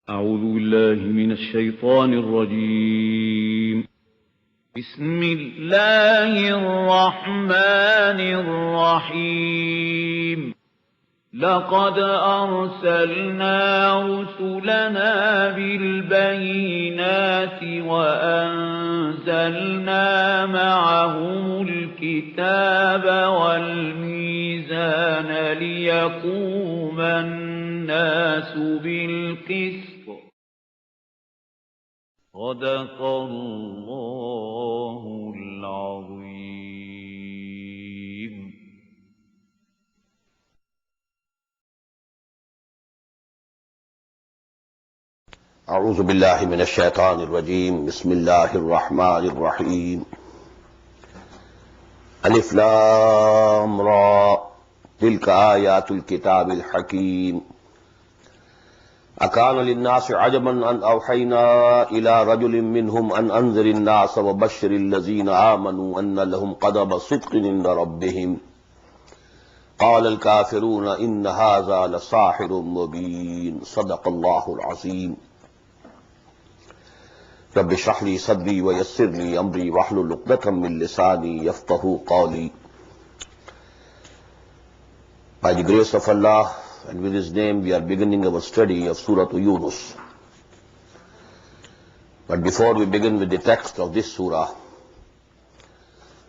أعوذ بالله من الشيطان الرجيم. بسم الله الرحمن الرحيم. لقد أرسلنا رسلنا بالبينات وأنزلنا معهم الكتاب والميزان ليقوم الناس بالقسط. صدق الله العظيم. اعوذ باللہ من الشیطان الرجیم. بسم اللہ الرحمن الرحیم. الف لام را تلک آیات الکتاب الحکیم. اکان للناس عجبا ان اوحینا الى رجل منهم ان انذر الناس وبشر الذین آمنوا ان لهم قدم صدق عند ربهم قال الكافرون ان هذا لساحر مبین. صدق اللہ العظیم. رب اشرح لي صدري ويسر لي امري واحلل عقدة من لساني يفقهوا قولي. By the grace of Allah and with His name we are beginning our study of Surah Yunus. But before we begin with the text of this surah,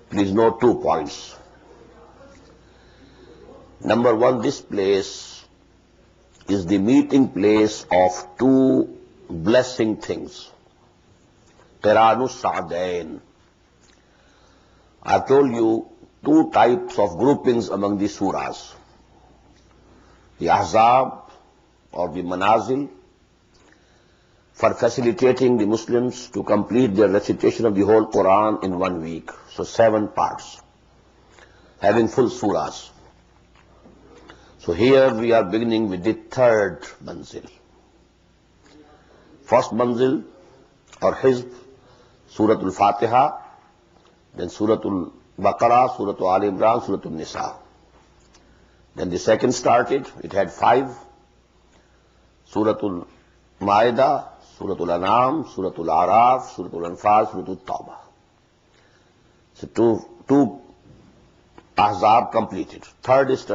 please note 2 points. Number 1, this place is the meeting place of 2 blessing things. Quranu Sa'dain. I've told you 2 types of groupings among the surahs. The Ahzab or the Manazil for facilitating the Muslims to complete their recitation of the whole Quran in 1 week. So 7 parts, having full surahs. So here we are beginning with the 3rd manzil. First manzil or hizb, Surah Al-Fatiha, then Surah Al-Baqarah, Surah Al-Imran, Surah Al-Nisa. Then the second started, it had 5, Surah Al-Ma'idah, Surah Al-An'am, Surah Al-A'raf, Surah Al-Anfal, Surah Al-Tawbah. So two Ahzab completed. Third is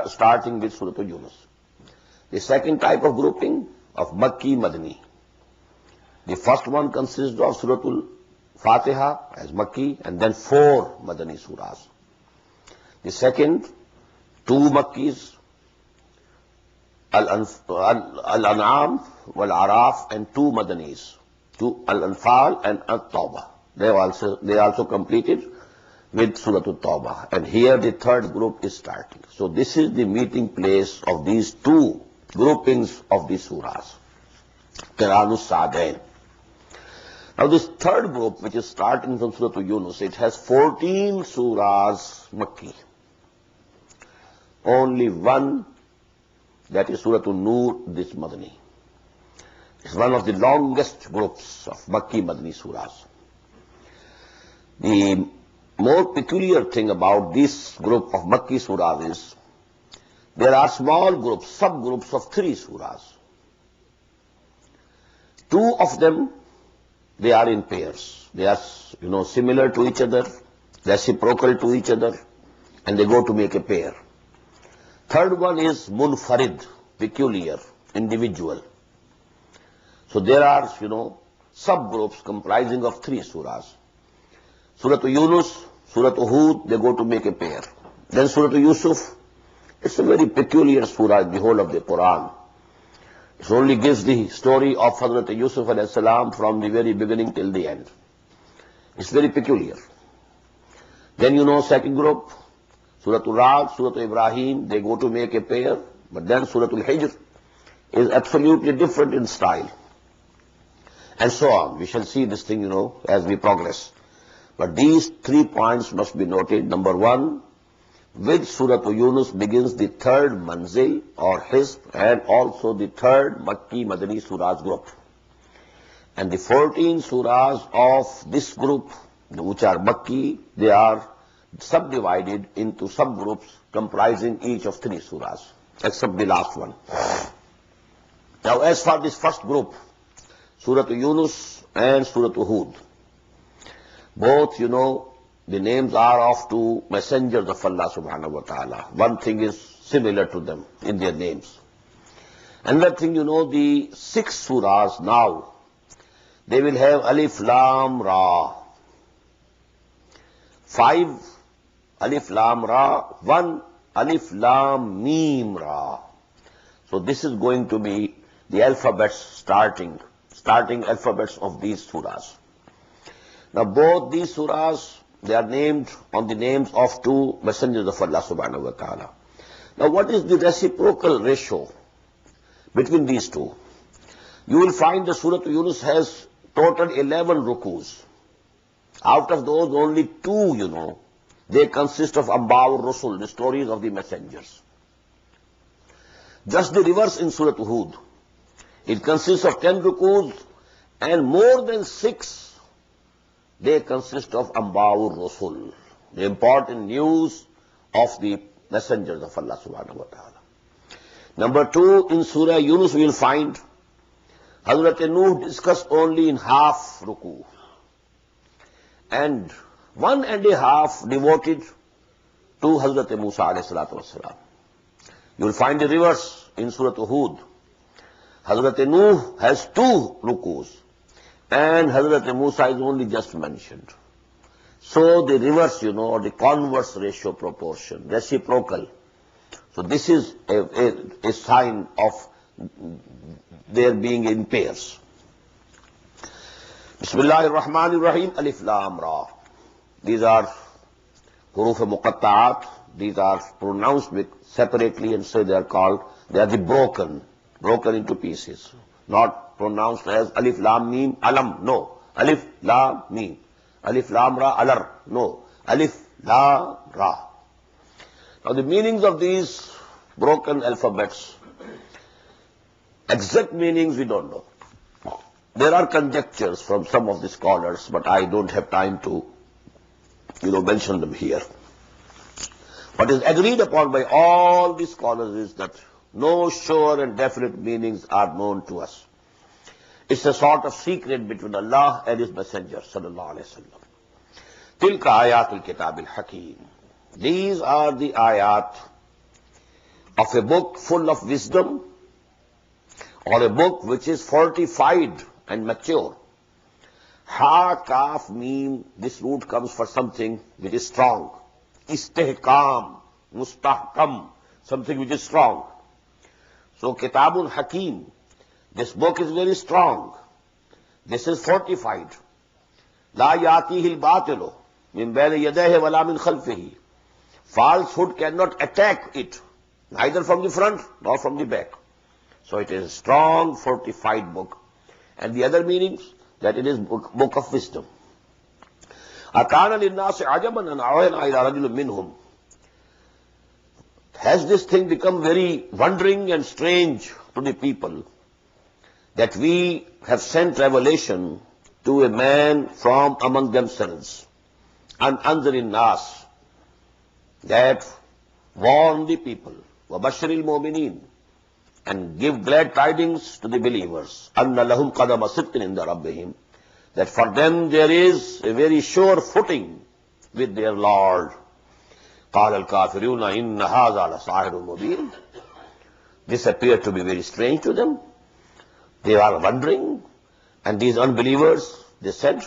starting with Surah Yunus. The second type of grouping of Makki Madani. The first one consists of Surah Al-Fatiha as Makki and then 4 Madani surahs. The second, 2 Makkis, Al-An'am, Wal-Araf, and 2 Madanis, Al-Anfal and Al-Tawbah. They also completed with Surah Al-Tawbah. And here the 3rd group is starting. So this is the meeting place of these 2 groupings of the surahs. Quranu Sa'dain. Now this 3rd group, which is starting from Surah Yunus, it has 14 surahs Makki. Only 1, that is Surah An-Nur, this Madani. It's one of the longest groups of Makki Madani surahs. The more peculiar thing about this group of Makki surahs is there are small groups, subgroups of 3 surahs. 2 of them, they are in pairs. They are, similar to each other, reciprocal to each other, and they go to make a pair. 3rd one is Munfarid, peculiar, individual. So there are, subgroups comprising of 3 surahs. Surah Yunus, Surah Hud, they go to make a pair. Then Surah Yusuf, it's a very peculiar surah in the whole of the Quran. It only gives the story of Hazrat Yusuf alayhi salam from the very beginning till the end. It's very peculiar. Then second group, Surah Al-Ra'd, Surah Ibrahim, they go to make a pair. But then Surah Al-Hijr is absolutely different in style. And so on. We shall see this thing, as we progress. But these 3 points must be noted. Number 1, with Surah Yunus begins the 3rd manzil or hizb and also the 3rd Makki Madani surahs group. And the 14 surahs of this group, which are Makki, they are subdivided into subgroups comprising each of 3 surahs, except the last one. Now, as for this first group, Surah Yunus and Surah Hud, both, the names are of two messengers of Allah subhanahu wa ta'ala. One thing is similar to them in their names. Another thing, the 6 surahs now, they will have Alif Lam Ra. 5 Alif Lam Ra, 1 Alif Lam Mim Ra. So this is going to be the alphabets starting alphabets of these surahs. Now both these surahs, they are named on the names of two messengers of Allah subhanahu wa ta'ala. Now what is the reciprocal ratio between these two? You will find the Surah Yunus has total 11 rukus. Out of those, only 2, they consist of Anba'ur Rasul, the stories of the messengers. Just the reverse in Surah Hud. It consists of 10 rukus, and more than 6, they consist of Anba'ur Rasul, the important news of the messengers of Allah subhanahu wa ta'ala. Number 2, in Surah Yunus we will find Hazrat Nuh discussed only in half ruku, and 1.5 devoted to Hazrat Musa alayhi salatu wasalam. You will find the reverse in Surah Hud. Hazrat Nuh has 2 rukus, and Hazrat Musa is only just mentioned. So the reverse, or the converse ratio proportion, reciprocal. So this is a sign of their being in pairs. Bismillahir Rahmanir Rahim, Alif Lam Ra. These are huruf muqatta'at. These are pronounced separately, and so they are the broken into pieces. Not pronounced as Alif Lam Mim Alam, no. Alif Lam Mim. Alif Lam Ra Alar, no. Alif Lam Ra. Now the meanings of these broken alphabets, exact meanings we don't know. There are conjectures from some of the scholars, but I don't have time to, mention them here. What is agreed upon by all the scholars is that no sure and definite meanings are known to us. It's a sort of secret between Allah and His Messenger, sallallahu alaihi wasallam. Tilka ayatul kitabil hakim. These are the ayat of a book full of wisdom, or a book which is fortified and mature. Ha, kaf, mim, this root comes for something which is strong. Istihkam, mustahkam, something which is strong. So Kitabul Hakim, this book is very strong. This is fortified. La yatihi al-batilu min bayni yadayhi wala min khalfihi. Falsehood cannot attack it, neither from the front nor from the back. So it is a strong, fortified book. And the other meanings, that it is book of wisdom. Akana linnasi ajaban an awayna ila rajulun minhum. Has this thing become very wondering and strange to the people that we have sent revelation to a man from among themselves, and anzirin nas, that warn the people, wa bashiril mu'minin, and give glad tidings to the believers, anna lahum qadama sidqin inda rabbihim, that for them there is a very sure footing with their Lord. قال الكافرون إن هذا لساحر مبين. This appeared to be very strange to them. They are wondering, and these unbelievers, they said,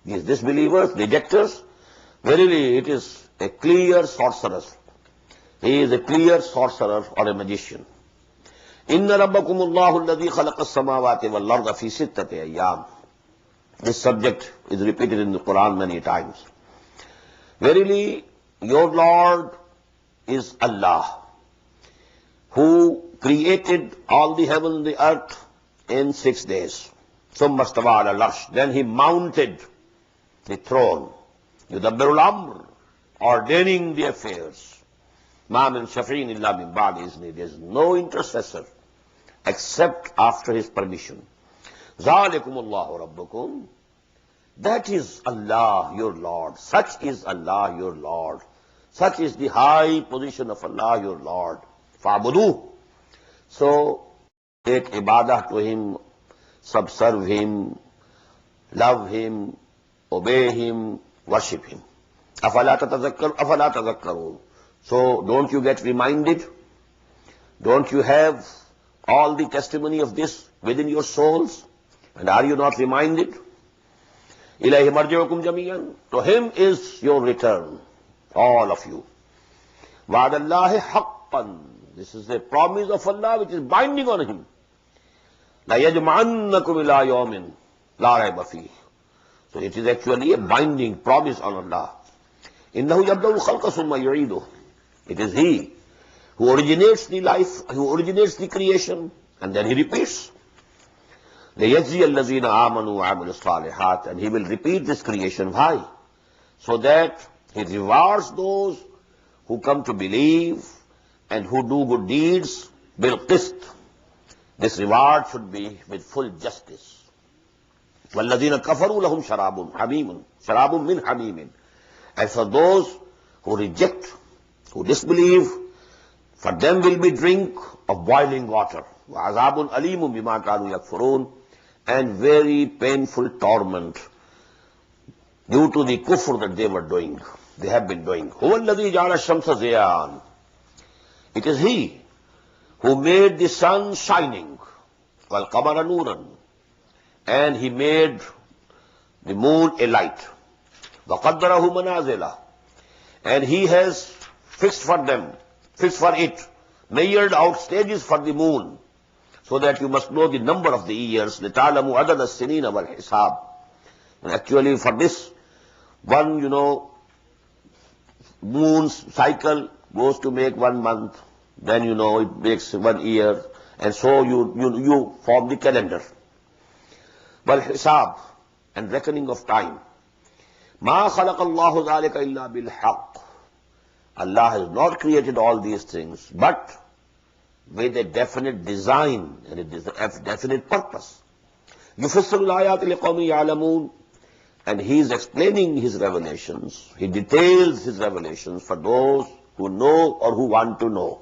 these disbelievers, rejectors, verily it is a clear sorcerer. He is a clear sorcerer or a magician. إن ربكم الله الذي خلق السماوات والأرض في ستة أيام. This subject is repeated in the Quran many times. Verily, your Lord is Allah, who created all the heaven and the earth in 6 days. ثم استوى على العرش. Then He mounted the throne. يدبر الأمر, ordaining the affairs. ما من شفيع إلا من بعد إذنه. There is no intercessor except after His permission. ذَلِكُمُ اللَّهُ رَبُّكُمْ. That is Allah, your Lord. Such is Allah, your Lord. Such is the high position of Allah, your Lord. فَعْبُدُوهُ. So, take ibadah to him, subserve him, love him, obey him, worship him. أَفَلَا تَذَكَّرُونَ. So don't you get reminded? Don't you have all the testimony of this within your souls? And are you not reminded? إِلَيْهِ مَرْجِعُكُمْ جَمِيعًا. To him is your return, all of you. وَعَدَ اللَّهِ حَقًّا. This is a promise of Allah which is binding on him. لَيَجْمَعَنَّكُمْ إِلَىٰ يَوْمٍ لَا رَيْبَ فِيهِ. So it is actually a binding promise on Allah. إِنَّهُ يَبْدَأُ الْخَلْقَ ثُمَّ يُعِيدُهُ. It is he who originates the life, who originates the creation, and then he repeats. لَيَجْزِيَ الَّذِينَ آمَنُوا وَعَمِلُوا الصَّالِحَاتِ. And he will repeat this creation. Why? So that he rewards those who come to believe and who do good deeds bil-qist. This reward should be with full justice. وَالَّذِينَ كَفَرُوا لَهُمْ شَرَابٌ حَمِيمٌ شَرَابٌ مِّنْ حَمِيمٍ. And for those who reject, who disbelieve, for them will be drink of boiling water. وَعَذَابٌ أَلِيمٌ بِمَا كَانُوا يَكْفُرُونَ. And very painful torment due to the kufr that they were doing, they have been doing. هُوَ الَّذِي جَعَلَ الشَّمْسَ ضِيَاءً. It is he who made the sun shining, وَالْقَمَرَ نُورًا. And he made the moon a light. وَقَدَّرَهُ مَنَازِلَ. And he has fixed for it, measured out stages for the moon, so that you must know the number of the years. لِتَعْلَمُوا عَدَدَ السِّنِينَ وَالْحِسَابِ. And actually for this, one, moon's cycle goes to make 1 month, then it makes 1 year, and so you form the calendar. وَالْحِسَابِ. And reckoning of time. مَا خَلَقَ اللَّهُ ذَلِكَ إِلَّا بِالْحَقِّ. Allah has not created all these things, but with a definite design and a definite purpose. يُفَسِّرُ الْآيَاتِ لِقَوْمٍ يَعْلَمُونَ. And he is explaining his revelations. He details his revelations for those who know or who want to know.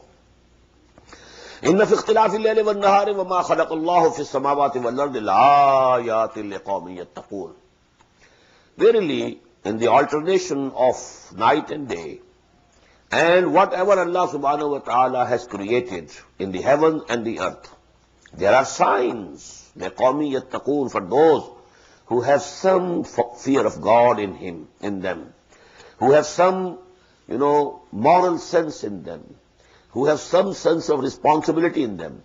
إِنَّ فِي اخْتِلَافِ اللَّيْلِ وَالنَّهَارِ وَمَا خَلَقَ اللَّهُ فِي السَّمَاوَاتِ وَالْأَرْضِ لَآيَاتٍ لِقَوْمٍ يَتَّقُونَ. Verily, in the alternation of night and day, and whatever Allah subhanahu wa ta'ala has created in the heaven and the earth, there are signs, لِقَوْمٍ يَتَّقُونَ, for those who have some fear of God in them, who have some, moral sense in them, who have some sense of responsibility in them.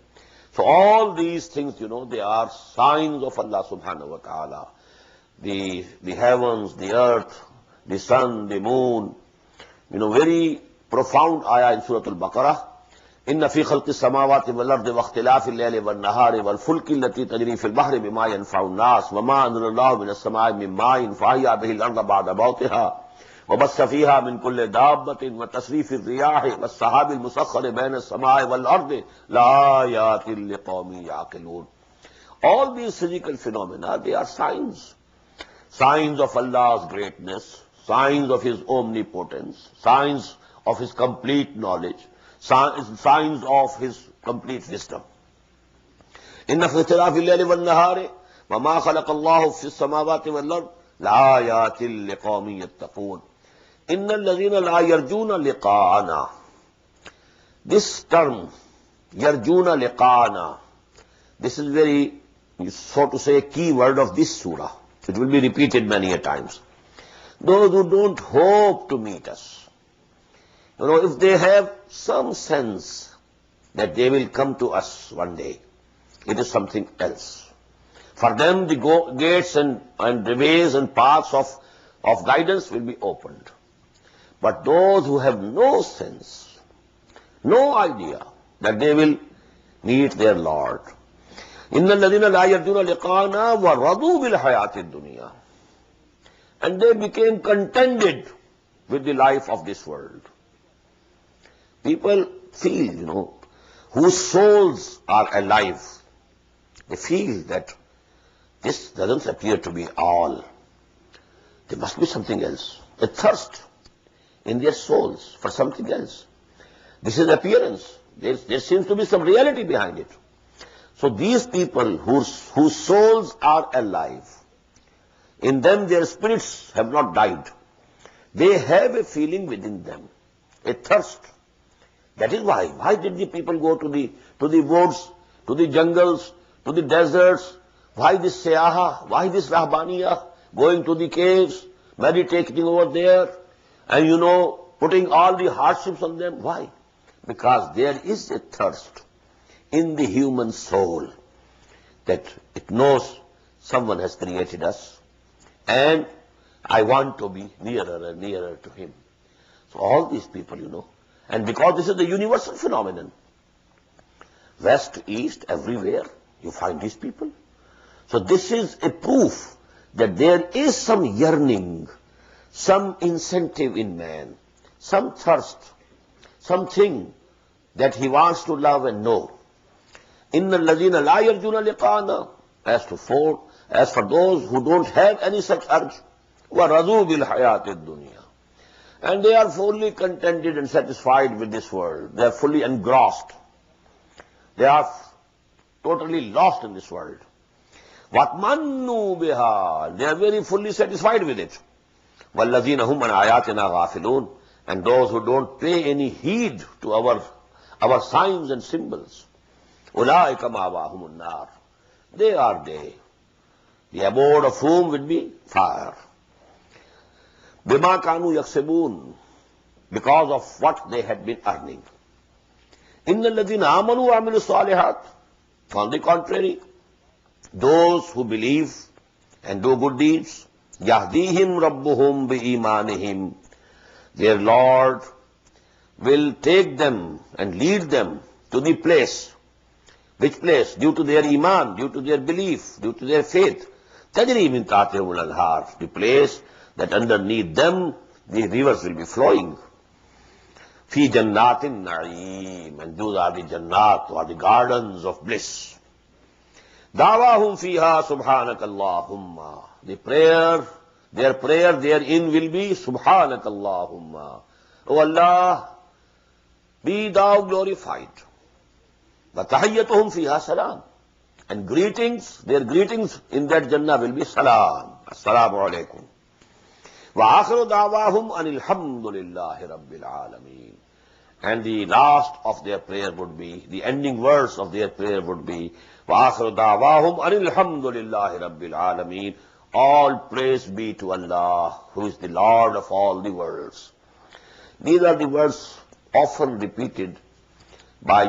So all these things, they are signs of Allah subhanahu wa ta'ala. The heavens, the earth, the sun, the moon. Very profound ayah in Surah Al-Baqarah. إِنَّ فِي خَلْقِ السَّمَاوَاتِ وَالْأَرْضِ وَاخْتِلَافِ اللَّيْلِ وَالنَّهَارِ وَالْفُلْكِ الَّتِي تَجْرِي فِي الْبَحْرِ بِمَا يَنْفَعُ النَّاسَ وَمَا أَنزَلَ اللَّهُ مِنَ السَّمَاءِ مِن مَّاءٍ فَأَحْيَا بِهِ الْأَرْضَ بَعْدَ مَوْتِهَا وَبَثَّ فِيهَا مِن كُلِّ دَابَّةٍ وَتَصْرِيفِ الرِّيَاحِ وَالسَّحَابِ الْمُسَخَّرِ بَيْنَ السَّمَاءِ وَالْأَرْضِ لَآيَاتٍ لِقَوْمٍ يَعْقِلُونَ. All these physical phenomena, they are signs. Signs of Allah's greatness, signs of His omnipotence, signs of His complete knowledge, signs of His complete wisdom. إِنَّ فِي اخْتِلَافِ اللَّيْلِ وَالنَّهَارِ وَمَا خَلَقَ اللَّهُ فِي السَّمَاوَاتِ وَالْأَرْضِ لَآيَاتٍ لِقَوْمٍ يَتَّقُونَ. إِنَّ الَّذِينَ لَا يَرْجُونَ لِقَاءَنَا. This term, يَرْجُونَ لِقَاءَنَا, this is very, so to say, a key word of this surah. It will be repeated many a times. Those who don't hope to meet us, if they have some sense that they will come to us one day, it is something else. For them, the gates and the ways and paths of guidance will be opened. But those who have no sense, no idea that they will meet their Lord, إِنَّ الَّذِينَ لَا يَرْجُونَ لِقَاءَنَا وَرَضُوا بِالْحَيَاةِ الدُّنْيَا. And they became contented with the life of this world. People feel, whose souls are alive, they feel that this doesn't appear to be all. There must be something else. A thirst in their souls for something else. This is appearance. There seems to be some reality behind it. So these people whose souls are alive, in them their spirits have not died. They have a feeling within them, a thirst. That is why. Why did the people go to the woods, to the jungles, to the deserts? Why this siyaha? Why this rahbaniyah? Going to the caves, meditating over there, and putting all the hardships on them. Why? Because there is a thirst in the human soul that it knows someone has created us, and I want to be nearer and nearer to him. So all these people, and because this is the universal phenomenon, west, east, everywhere, you find these people. So this is a proof that there is some yearning, some incentive in man, some thirst, something that he wants to love and know. إِنَّ الَّذِينَ لَا يَرْجُونَ لِقَاءَنَا. As for those who don't have any such urge, وَرَضُوا بِالْحَيَاةِ الدُّنْيَا. And they are fully contented and satisfied with this world. They are fully engrossed. They are totally lost in this world. وَاتْمَنُّوا بِهَا. They are very fully satisfied with it. وَالَّذِينَ هُمْ عَنْ آيَاتِنَا غَافِلُونَ. And those who don't pay any heed to our signs and symbols. أُولَٰئِكَ مَأْوَاهُمُ النَّارُ. They are they. The abode of whom will be fire. بِمَا كَانُوا يَكْسِبُونَ. Because of what they had been earning. إِنَّ الَّذِينَ آمَنُوا وَعَمِلُوا الصَّالِحَاتِ. On the contrary, those who believe and do good deeds, يَهْدِيهِمْ رَبُّهُمْ بِإِيمَانِهِمْ. Their Lord will take them and lead them to the place. Which place? Due to their iman, due to their belief, due to their faith. تَجْرِي مِنْ تَحْتِهِمُ الْأَنْهَارُ. The place that underneath them the rivers will be flowing. فِي جَنَّاتِ النَّعِيمِ. And those are the jannat, or the gardens of bliss. دَعْوَاهُمْ فِيهَا سُبْحَانَكَ اللَّهُمَّ. Their prayer therein will be Subhanaka Allahumma. O Allah, be thou glorified. وَتَحِيَّتُهُمْ فِيهَا سَلَامٌ. And their greetings in that Jannah will be salam. Assalamu alaikum. وَآخِرُ دَعْوَاهُمْ أَنِ الْحَمْدُ لِلَّهِ رَبِّ الْعَالَمِينَ. And the last of their prayer would be, the ending verse of their prayer would be, وَآخِرُ دَعْوَاهُمْ أَنِ الْحَمْدُ لِلَّهِ رَبِّ الْعَالَمِينَ. All praise be to Allah, who is the Lord of all the worlds. These are the words often repeated by,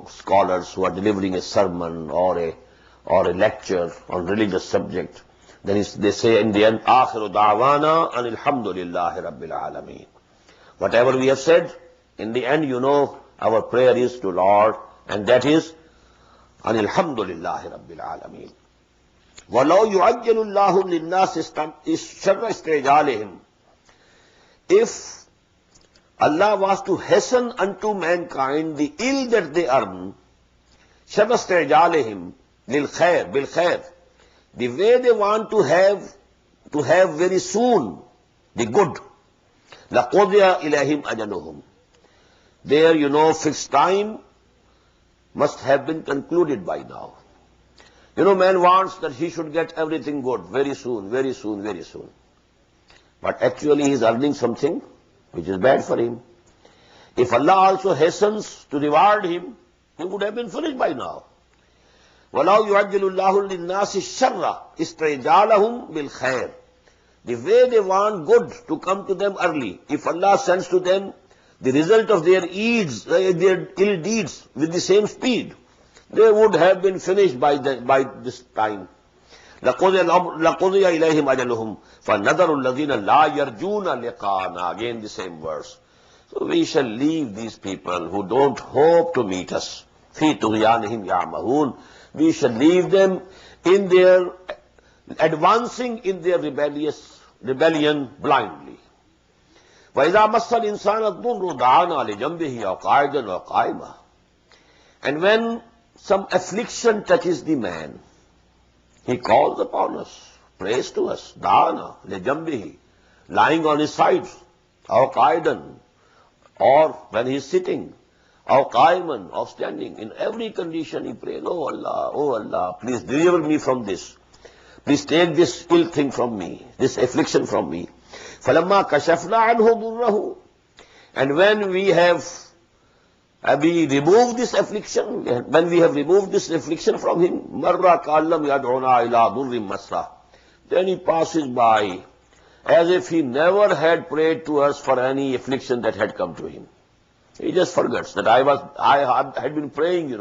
scholars who are delivering a sermon or a lecture on religious subject. Then they say in the end, آخِرُ دَعْوَانَا أَنِ الْحَمْدُ لِلَّهِ رَبِّ الْعَالَمِينَ. Whatever we have said, in the end, our prayer is to Lord, and that is أَنِ الْحَمْدُ لِلَّهِ رَبِّ الْعَالَمِينَ. وَلَوْ يُعَجِّلُ اللَّهُ لِلنَّاسِ شَرَّ اسْتِعْجَالِهِمْ. If Allah was to hasten unto mankind the ill that they earn, شَرَّ اسْتِعْجَالِهِمْ لِلْخَيْرِ بِالْخَيْرِ. The way they want to have very soon the good. لَقُضِيَ إِلَيْهِمْ أَجَلُهُمْ. Their, fixed time must have been concluded by now. Man wants that he should get everything good very soon, very soon, very soon. But actually he is earning something which is bad for him. If Allah also hastens to reward him, he would have been finished by now. وَلَوْ يُعَجِّلُ اللَّهُ لِلنَّاسِ الشَّرَّ اسْتِعْجَالَهُمْ بِالْخَيْرِ. The way they want good to come to them early, if Allah sends to them the result of their ill deeds with the same speed, they would have been finished by this time. لَقُضِيَ إِلَيْهِمْ أَجَلُهُمْ فَنَذَرُ الَّذِينَ لَا يَرْجُونَ لِقَاءَنَا. Again the same verse. So we shall leave these people who don't hope to meet us. فِي طُغْيَانِهِمْ يَعْمَهُونَ. We shall leave them in their advancing in their rebellion blindly. وَإِذَا مَسَّ الْإِنسَانَ الضُّرُّ دَعَانَا لِجَنبِهِ أَوْ قَاعِدًا أَوْ قَائِمًا. And when some affliction touches the man, he calls upon us, prays to us, da'ana, lejambihi, lying on his sides, or qaidan, or when he is sitting, or qaiman, or standing. In every condition he prayed, oh Allah, please deliver me from this. Please take this ill thing from me, this affliction from me. فَلَمَّا كَشَفْنَا عَنْهُ ضُرَّهُ. And when we have removed this affliction, when we have removed this affliction from him, مَرَّ كَالَّمْ يَدْعُنَا إِلَىٰ ضُرٍّ مَسَّةٍ. Then he passes by as if he never had prayed to us for any affliction that had come to him. He just forgets that I had been praying,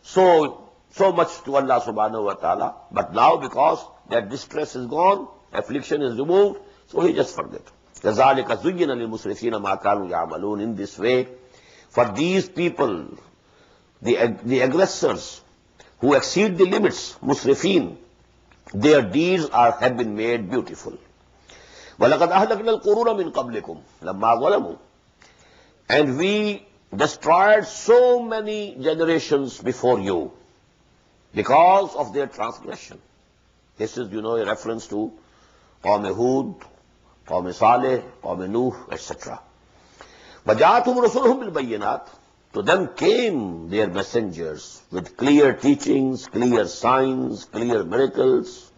so much to Allah subhanahu wa ta'ala, but now because that distress is gone, affliction is removed, so he just forgets. كَذَلِكَ زُيِّنَ لِلْمُسْرِفِينَ مَا كَانُوا يَعْمَلُونَ. In this way, for these people, the aggressors who exceed the limits, musrifin, their deeds have been made beautiful. وَلَقَدْ أَهْلَكْنَا الْقُرُونَ مِنْ قَبْلِكُمْ لَمَّا ظَلَمُوا. And we destroyed so many generations before you because of their transgression. This is, a reference to Qawm Hud, Qawm Saleh, Qawm Nuh, etc. وَجَاءَتْهُمْ رُسُلُهُمْ بِالْبَيِّنَاتِ. To them came their messengers with clear teachings, clear signs, clear miracles.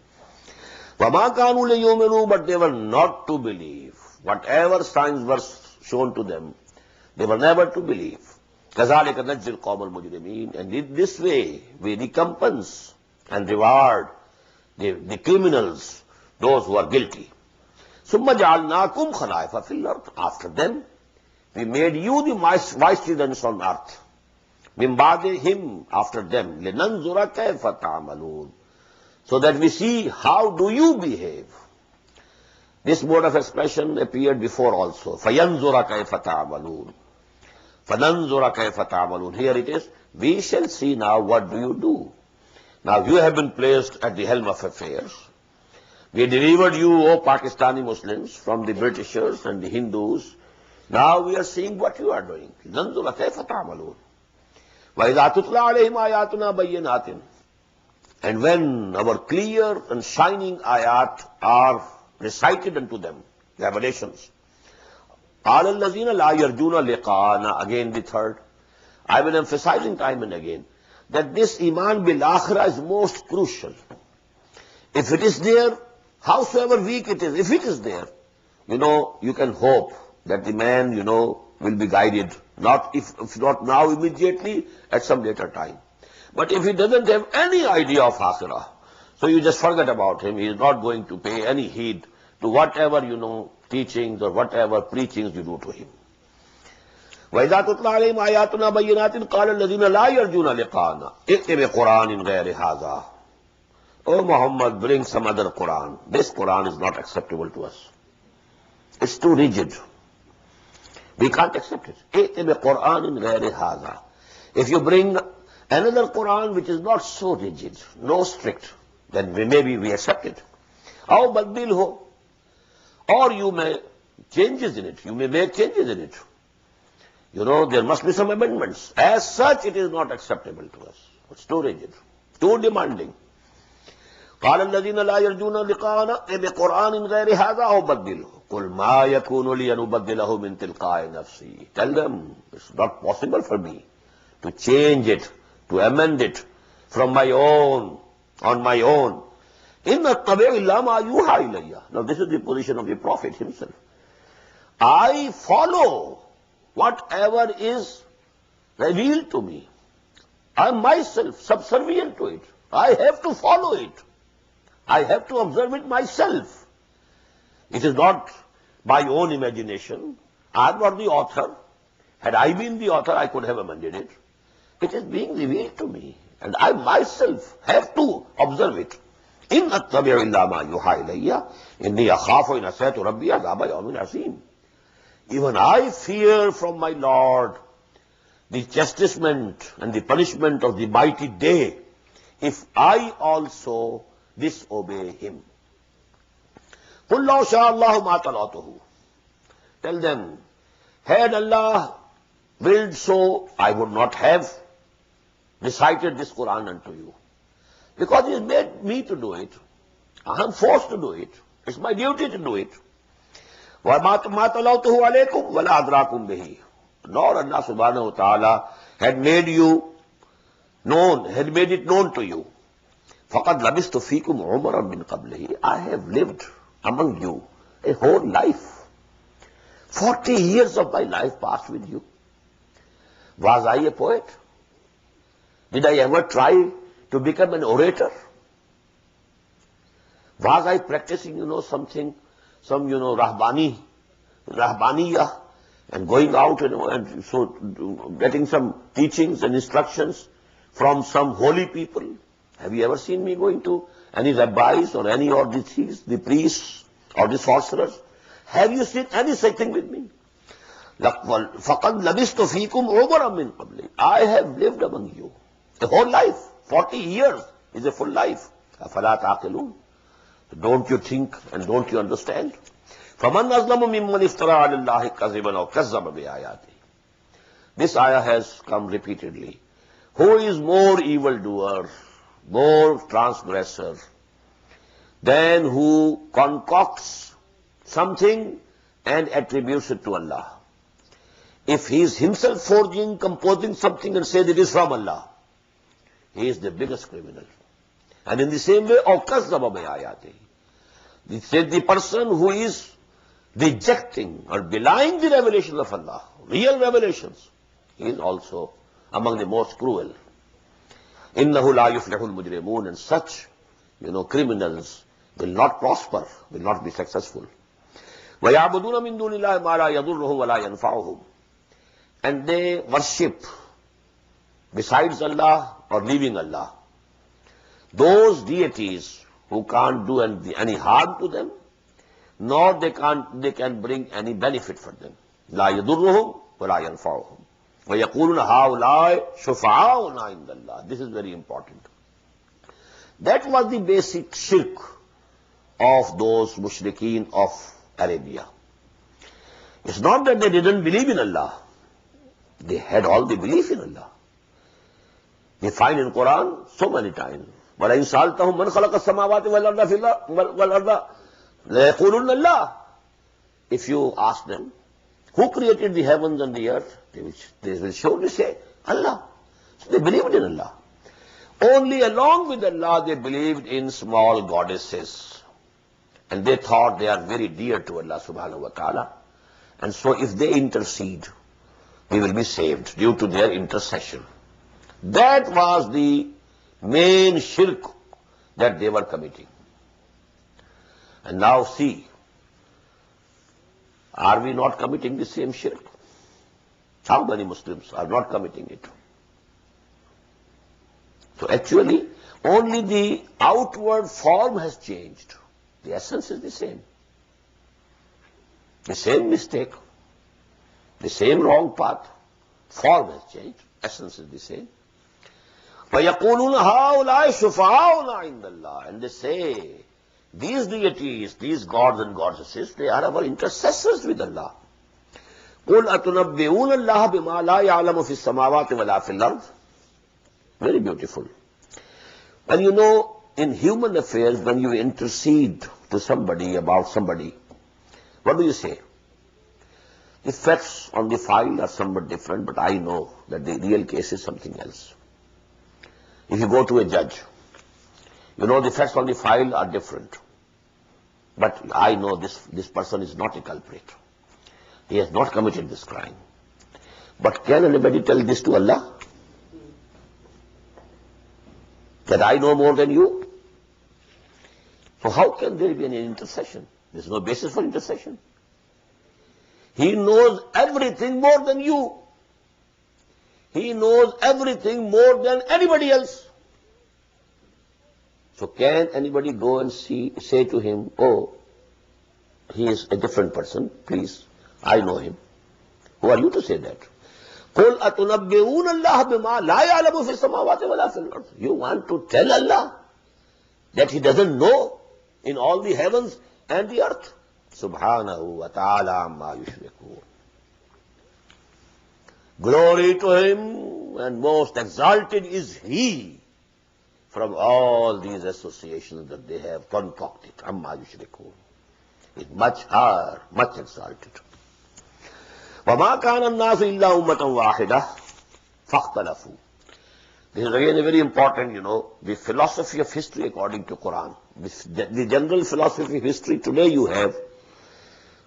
وَمَا كَانُوا لِيُؤْمِنُوا. But they were not to believe. Whatever signs were shown to them, they were never to believe. كَذَلِكَ نَجْزِي الْقَوْمَ الْمُجْرِمِينَ. And in this way, we recompense and reward the criminals, those who are guilty. ثُمَّ جَعَلْنَاكُمْ خَلَائِفَ فِي الْأَرْضِ. After them, we made you the vicegerents on earth. مِنْ بَعْدِهِمْ. After them. لِنَنْظُرَ كَيْفَ تَعْمَلُونَ. So that we see how do you behave. This mode of expression appeared before also. فَيَنْظُرَ كَيْفَ تَعْمَلُونَ. فَنَنْظُرَ كَيْفَ تَعْمَلُونَ. Here it is. We shall see now what do you do. Now you have been placed at the helm of affairs. We delivered you, O Pakistani Muslims, from the Britishers and the Hindus. Now we are seeing what you are doing. نَنْظُرَ كَيْفَ تَعْمَلُونَ. وَإِذَا تُتْلَى عَلَيْهِمْ آيَاتُنَا بَيِّنَاتٍ. And when our clear and shining ayat are recited unto them, revelations. قَالَ الَّذِينَ لَا يَرْجُونَ لِقَاءَنَا. Again the third. I've been emphasizing time and again that this iman bil akhirah is most crucial. If it is there, howsoever weak it is, if it is there, you can hope that the man, will be guided. Not if not now immediately, at some later time. But if he doesn't have any idea of akhirah, so you just forget about him. He is not going to pay any heed to whatever, teachings or whatever preachings you do to him. وَإِذَا تُتْلَى عَلَيْهِمْ آيَاتُنَا بَيِّنَاتٍ قَالَ الَّذِينَ لَا يَرْجُونَ لِقَاءَنَا ائْتِ بِقُرْآنٍ غَيْرِ هَذَا. Oh Muhammad, bring some other Quran. This Quran is not acceptable to us. It's too rigid. We can't accept it. ائْتِ بِقُرْآنٍ غَيْرِ هَذَا. If you bring another Quran which is not so rigid, no strict, then maybe we accept it. أَوْ بَدِّلْهُ. Or you may changes in it. You may make changes in it. There must be some amendments. As such, it is not acceptable to us. It's too rigid, too demanding. قَالَ الَّذِينَ لَا يَرْجُونَ لِقَاءَنَا بِقُرْآنٍ غَيْرِ هَذَا أَوْ بَدِّلْهُ قُلْ مَا يَكُونُ لِي أَنْ أُبَدِّلَهُ مِنْ تِلْقَاءِ نَفْسِي. Tell them, it's not possible for me to change it, to amend it on my own. إِنَّ أَتَّبِعُ إِلَّا مَا يُوحَى إِلَيَّ. Now this is the position of the Prophet himself. I follow whatever is revealed to me. I am myself subservient to it. I have to follow it. I have to observe it myself. It is not my own imagination. I am not the author. Had I been the author, I could have amended it. It is being revealed to me, and I myself have to observe it. إِنْ أَتَّبِعُ إِلَّا مَا يُوحَى إِلَيَّ إِنِّي أَخَافُ إِنْ عَصَيْتُ رَبِّي عَذَابَ يَوْمٍ عَظِيمٍ. Even I fear from my Lord the chastisement and the punishment of the mighty day if I also disobey him. قُلْ لَوْ شَاءَ اللَّهُ مَا تَلَوْتُهُ. Tell them, had Allah willed so, I would not have recited this Quran unto you. Because He has made me to do it. I am forced to do it. It's my duty to do it. وَمَا تَلَوْتُهُ عَلَيْكُمْ وَلَا أَدْرَاكُمْ بِهِ. nor Allah subhanahu wa ta'ala had made you known, had made it known to you. فَقَدْ لَبِثْتُ فِيكُمْ عُمَرًا مِّن قَبْلِهِ. I have lived among you a whole life. 40 years of my life passed with you. Was I a poet? Did I ever try to become an orator? Was I practicing, something, rahbaniyah, and going out, and so getting some teachings and instructions from some holy people? Have you ever seen me going to any rabbis or any of the priests or the sorcerers? Have you seen any such thing with me? فَقَدْ لَبِثْتُ فِيكُمْ عُمَرًا مِّن قَبْلِهِ. I have lived among you a whole life. 40 years is a full life. أَفَلَا تَعْقِلُونَ. Don't you think and don't you understand? فَمَنْ أَظْلَمُ مِمَّنِ افْتَرَىٰ عَلَى اللَّهِ كَذِبًا أَوْ كَذَّبَ بِآيَاتِهِ. This ayah has come repeatedly. Who is more evildoer, more transgressor, than who concocts something and attributes it to Allah? If he is himself forging, composing something and says it is from Allah, he is the biggest criminal. And in the same way, أَوْ كَذَّبَ بِآيَاتِهِ. It says the person who is rejecting or belying the revelation of Allah, real revelations, he is also among the most cruel. إِنَّهُ لَا يُفْلِحُ الْمُجْرِمُونَ. And such, criminals will not prosper, will not be successful. وَيَعْبُدُونَ مِن دُونِ اللَّهِ مَا لَا يَضُرُّهُمْ وَلَا يَنْفَعُهُمْ. And they worship besides Allah or leaving Allah those deities who can't do any harm to them, nor they can bring any benefit for them. لَا يَضُرُّهُمْ وَلَا يَنْفَعُهُمْ. وَيَقُولُونَ هَؤُلَاءِ شُفَعَاؤُنَا عِندَ اللَّهِ. This is very important. That was the basic shirk of those mushrikeen of Arabia. It's not that they didn't believe in Allah. They had all the belief in Allah. We find in Quran so many times, وَلَئِنْ سَأَلْتَهُمْ مَنْ خَلَقَ السَّمَاوَاتِ وَالْأَرْضَ لَيَقُولُنَّ اللَّهُ. If you ask them, who created the heavens and the earth, they will surely say, Allah. So they believed in Allah. Only along with Allah they believed in small goddesses. And they thought they are very dear to Allah subhanahu wa ta'ala. And so if they intercede, we will be saved due to their intercession. That was the main shirk that they were committing. And now see, are we not committing the same shirk? How many Muslims are not committing it? So actually, only the outward form has changed. The essence is the same. The same mistake, the same wrong path. Form has changed, essence is the same. وَيَقُولُونَ هَؤُلَاءِ شُفَعَاؤُنَا عِندَ اللَّهِ. And they say, these deities, these gods and goddesses, they are our intercessors with Allah. قُلْ أَتُنَبِّئُونَ اللَّهَ بِمَا لَا يَعْلَمُ فِي السَّمَاوَاتِ وَلَا فِي الْأَرْضِ. Very beautiful. And in human affairs, when you intercede to somebody about somebody, what do you say? The facts on the file are somewhat different, but I know that the real case is something else. If you go to a judge, the facts on the file are different. But I know this person is not a culprit. He has not committed this crime. But can anybody tell this to Allah? That I know more than you? So how can there be an intercession? There is no basis for intercession. He knows everything more than you. He knows everything more than anybody else. So can anybody go and say to him, oh, he is a different person, please, I know him. Who are you to say that? قُلْ أَتُنَبِّئُونَ اللَّهَ بِمَا لَا يَعْلَمُ فِي السَّمَاوَاتِ وَلَا فِي الْأَرْضِ. You want to tell Allah that he doesn't know in all the heavens and the earth? Subhanahu wa ta'ala amma yushrikun. Glory to him, and most exalted is he from all these associations that they have concocted. Amma yushrikun. It's much higher, much exalted. وَمَا كَانَ النَّاسُ إِلَّا أُمَّةً وَاحِدَةً فَاخْتَلَفُوا. This is again a very important, the philosophy of history according to Quran. The general philosophy of history today you have,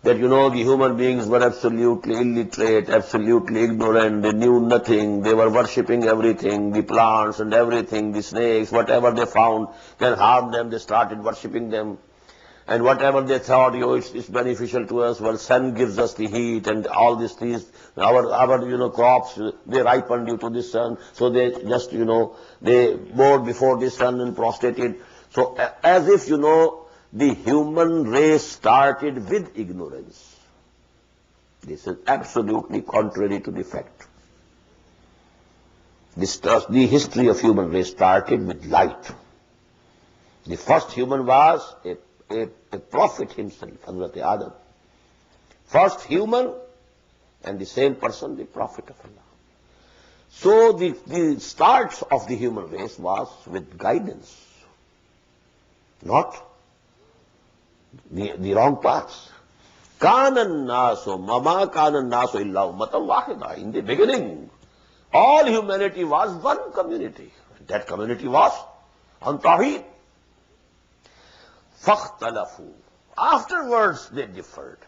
that the human beings were absolutely illiterate, absolutely ignorant, they knew nothing, they were worshipping everything, the plants and everything, the snakes, whatever they found can harm them, they started worshipping them. And whatever they thought, it's beneficial to us, well, sun gives us the heat and all these things, our crops, they ripen due to the sun, so they just, they bowed before the sun and prostrated. So as if, the human race started with ignorance. This is absolutely contrary to the fact. The history of human race started with light. The first human was a prophet himself, Hazrat Adam. First human, and the same person, the prophet of Allah. So the start of the human race was with guidance, not the wrong paths. Kana an-nasu, mama kana an-nasu illa ummatan wahida. In the beginning, all humanity was one community. That community was on Tawheed. فَاخْتَلَفُوا. Afterwards they differed.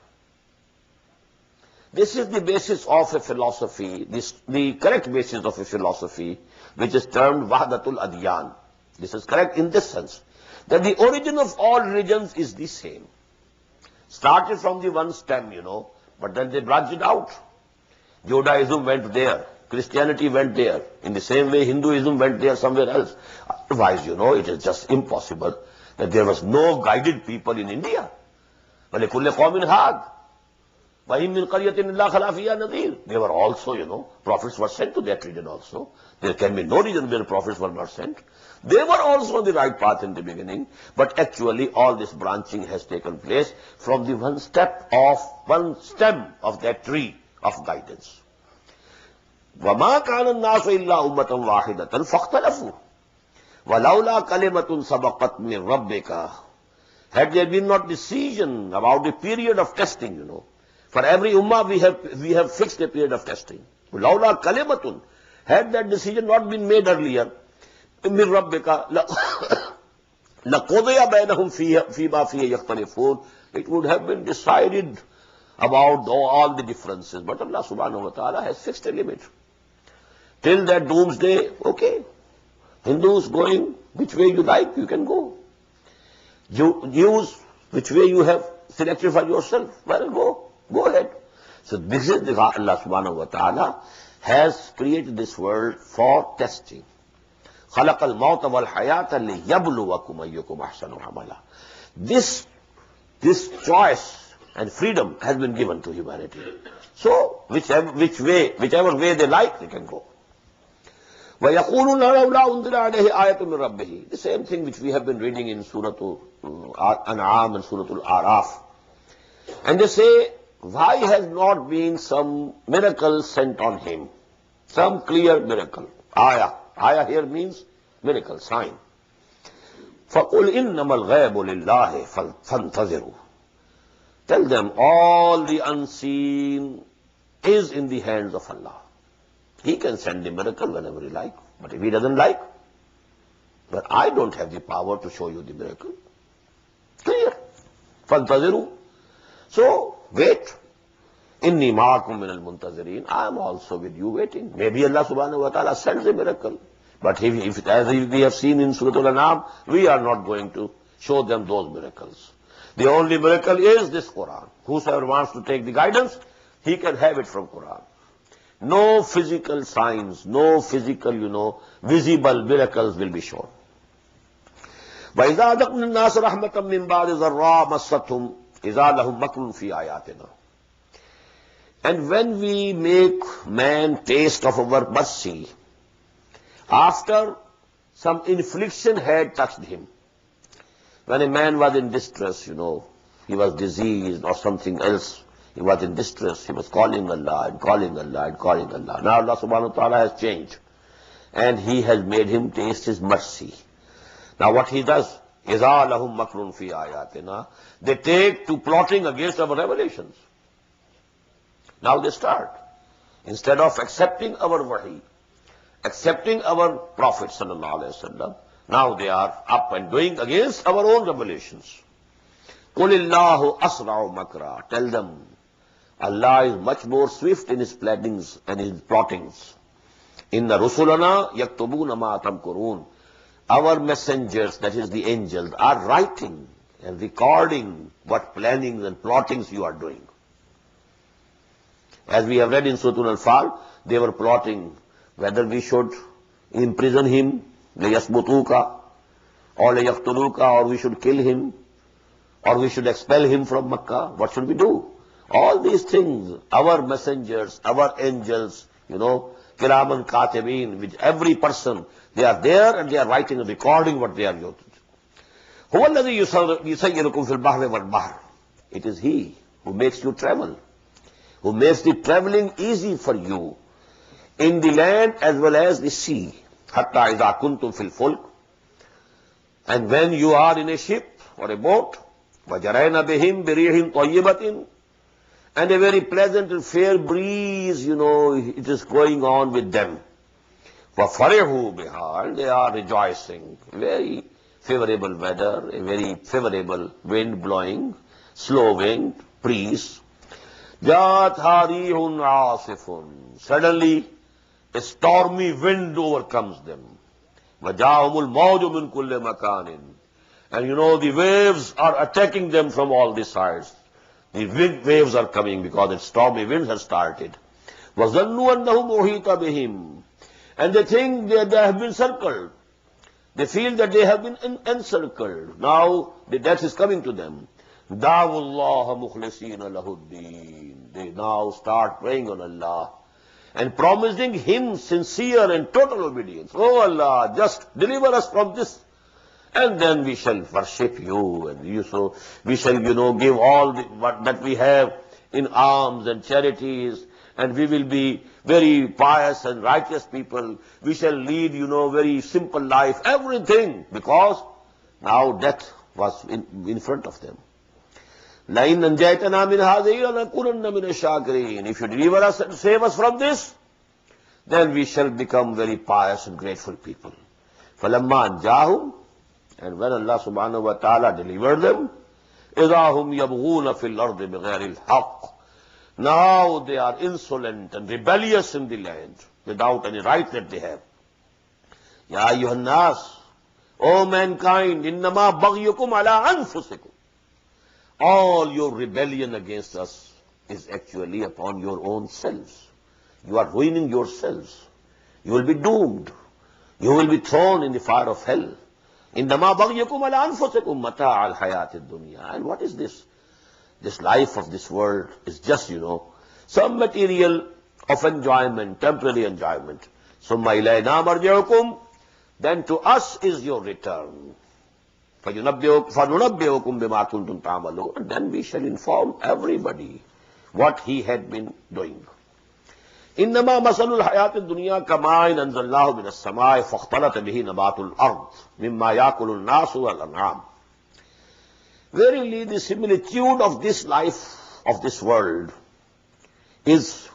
This is the basis of a philosophy, the correct basis of a philosophy, which is termed Wahdatul Adyan. This is correct in this sense, that the origin of all religions is the same. Started from the one stem, but then they branched out. Judaism went there, Christianity went there. In the same way, Hinduism went there somewhere else. Otherwise, it is just impossible that there was no guided people in India. وَلِكُلِّ قَوْمٍ هَادٍ وَإِن مِّن قَرْيَةٍ إِلَّا خَلَا فِيهَا نَذِيرٌ. They were also, prophets were sent to that region also. There can be no region where prophets were not sent. They were also on the right path in the beginning, but actually all this branching has taken place from the one stem of that tree of guidance. وَمَا كَانَ النَّاسُ إِلَّا أُمَّةً وَاحِدَةً فَاخْتَلَفُوا وَلَوْلَا كَلِمَةٌ سَبَقَتْ مِنْ رَبِّكَ. Had there been not decision about the period of testing, for every ummah we have fixed a period of testing. لَوْلَا كَلِمَةٌ. Had that decision not been made earlier, مِنْ رَبِّكَ لَقُضِيَ بَيْنَهُمْ فِيمَا فِيهِ يَخْتَلِفُونَ. It would have been decided about all the differences. But Allah subhanahu wa ta'ala has fixed a limit. Till that doomsday, okay. Hindus going which way you like, you can go. Jews, which way you have selected for yourself, well, go ahead. So this is the Allah subhanahu wa ta'ala has created this world for testing. خَلَقَ الْمَوْتَ وَالْحَيَاةَ لِيَبْلُوَكُمْ أَيُّكُمْ أَحْسَنُ عَمَلًا. This choice and freedom has been given to humanity. So whichever way they like, they can go. وَيَقُولُونَ لَوْلَا أُنزِلَ عَلَيْهِ آيَةٌ مِّن رَبِّهِ. The same thing which we have been reading in Surah An'am and Surah Al-Araf. And they say, why has not been some miracle sent on him? Some clear miracle. Ayah. Ayah here means miracle, sign. فَقُلْ إِنَّمَا الْغَيْبُ لِلَّهِ فَانْتَظِرُوا. Tell them all the unseen is in the hands of Allah. He can send the miracle whenever he likes, but if he doesn't like, but I don't have the power to show you the miracle. Clear. فَانْتَظِرُوا. So, wait. إِنِّي مَعَكُمْ مِنَ الْمُنْتَظِرِينَ. I am also with you waiting. Maybe Allah subhanahu wa ta'ala sends a miracle. But as we have seen in Surah Al-An'am, we are not going to show them those miracles. The only miracle is this Quran. Whosoever wants to take the guidance, he can have it from Quran. No physical signs, no physical, visible miracles will be shown. وَإِذَا أَذَقْنَا النَّاسَ رَحْمَةً مِّن بَعْدِ ضَرَّاءٍ مَسَّتْهُمْ إِذَا لَهُمْ مَكْرٌ فِي آيَاتِنَا. And when we make man taste of our mercy, after some infliction had touched him, when a man was in distress, he was diseased or something else, he was in distress, he was calling Allah and calling Allah and calling Allah. Now Allah subhanahu wa ta'ala has changed and he has made him taste his mercy. Now what he does, إِذَا لَهُمْ مَكْرٌ فِي آيَاتِنَا, they take to plotting against our revelations. Now they start. Instead of accepting our wahi, accepting our Prophet sallallahu alaihi wasallam, now they are up and doing against our own revelations. Qulillahu asra'u makra. Tell them, Allah is much more swift in His plannings and His plottings. Inna rusulana yaktubuna ma tamkurun. Our messengers, that is the angels, are writing and recording what plannings and plottings you are doing. As we have read in Surah Al-Anfal, they were plotting whether we should imprison him, liyasbutuka, or liyaktuluka, or we should kill him, or we should expel him from Makkah. What should we do? All these things, our messengers, our angels, kiraman katibin, with every person, they are there and they are writing and recording what they are doing. Huwa alladhi yusayyirukum fil bahri wal bahr. It is He who makes you travel, who makes the traveling easy for you in the land as well as the sea. Hatta idha kuntum fil fulk. And when you are in a ship or a boat, وَجَرَيْنَ بِهِمْ بِرِيحٍ طَيِّبَةٍ, and a very pleasant and fair breeze, it is going on with them. وَفَرِحُوا بِهَا, and they are rejoicing. Very favorable weather, a very favorable wind blowing, slow wind, breeze. جَاتْ هَارِيهٌ عَاصِفٌ. Suddenly, a stormy wind overcomes them. وَجَاءَهُمُ الْمَوْجُ مِنْ كُلِّ مَكَانٍ. And the waves are attacking them from all the sides. The waves are coming because the stormy winds have started. وَظَنُّوا أَنَّهُمْ أُحِيطَ بِهِمْ. And they think they have been circled. They feel that they have been encircled. Now the death is coming to them. دَعْوُوا اللَّهَ مُخْلِصِينَ لَهُ الدِّينَ. They now start praying on Allah and promising Him sincere and total obedience. Oh Allah, just deliver us from this, and then we shall worship you, and we shall, give all that we have in alms and charities, and we will be very pious and righteous people. We shall lead, very simple life, everything, because now death was in front of them. لَإِنْ أَنْجَيْتَنَا مِنْ هَذِهِ لَنَكُونَنَّ مِنَ الشَّاكِرِينَ. If you deliver us and save us from this, then we shall become very pious and grateful people. فَلَمَّا أَنْجَاهُمْ. And when Allah subhanahu wa ta'ala delivered them, إِذَا هُمْ يَبْغُونَ فِي الْأَرْضِ بِغَيْرِ الْحَقِّ. Now they are insolent and rebellious in the land without any right that they have. يَا أَيُّهَا النَّاسِ. O mankind, إِنَّمَا بَغْيُكُمْ عَلَىٰ أَنفُسِكُمْ. All your rebellion against us is actually upon your own selves. You are ruining yourselves. You will be doomed. You will be thrown in the fire of hell. إِنَّمَا بَغْيُكُمْ عَلَىٰ أَنفُسِكُمْ مَتَاعَ الْحَيَاةِ الدُّنْيَا. And what is this? This life of this world is just, some material of enjoyment, temporary enjoyment. ثُمَّ إِلَيْنَا مَرْجِعُكُمْ. Then to us is your return. فَنُنَبِّئُكُمْ بِمَا كُنْتُمْ تَعْمَلُونَ. And then we shall inform everybody what he had been doing. إنما مثل الحياة الدنيا كماء أنزلناه من السماء فاختلط به نبات الأرض مما يأكل الناس والأنعام. Verily, the similitude of this life, of this world, is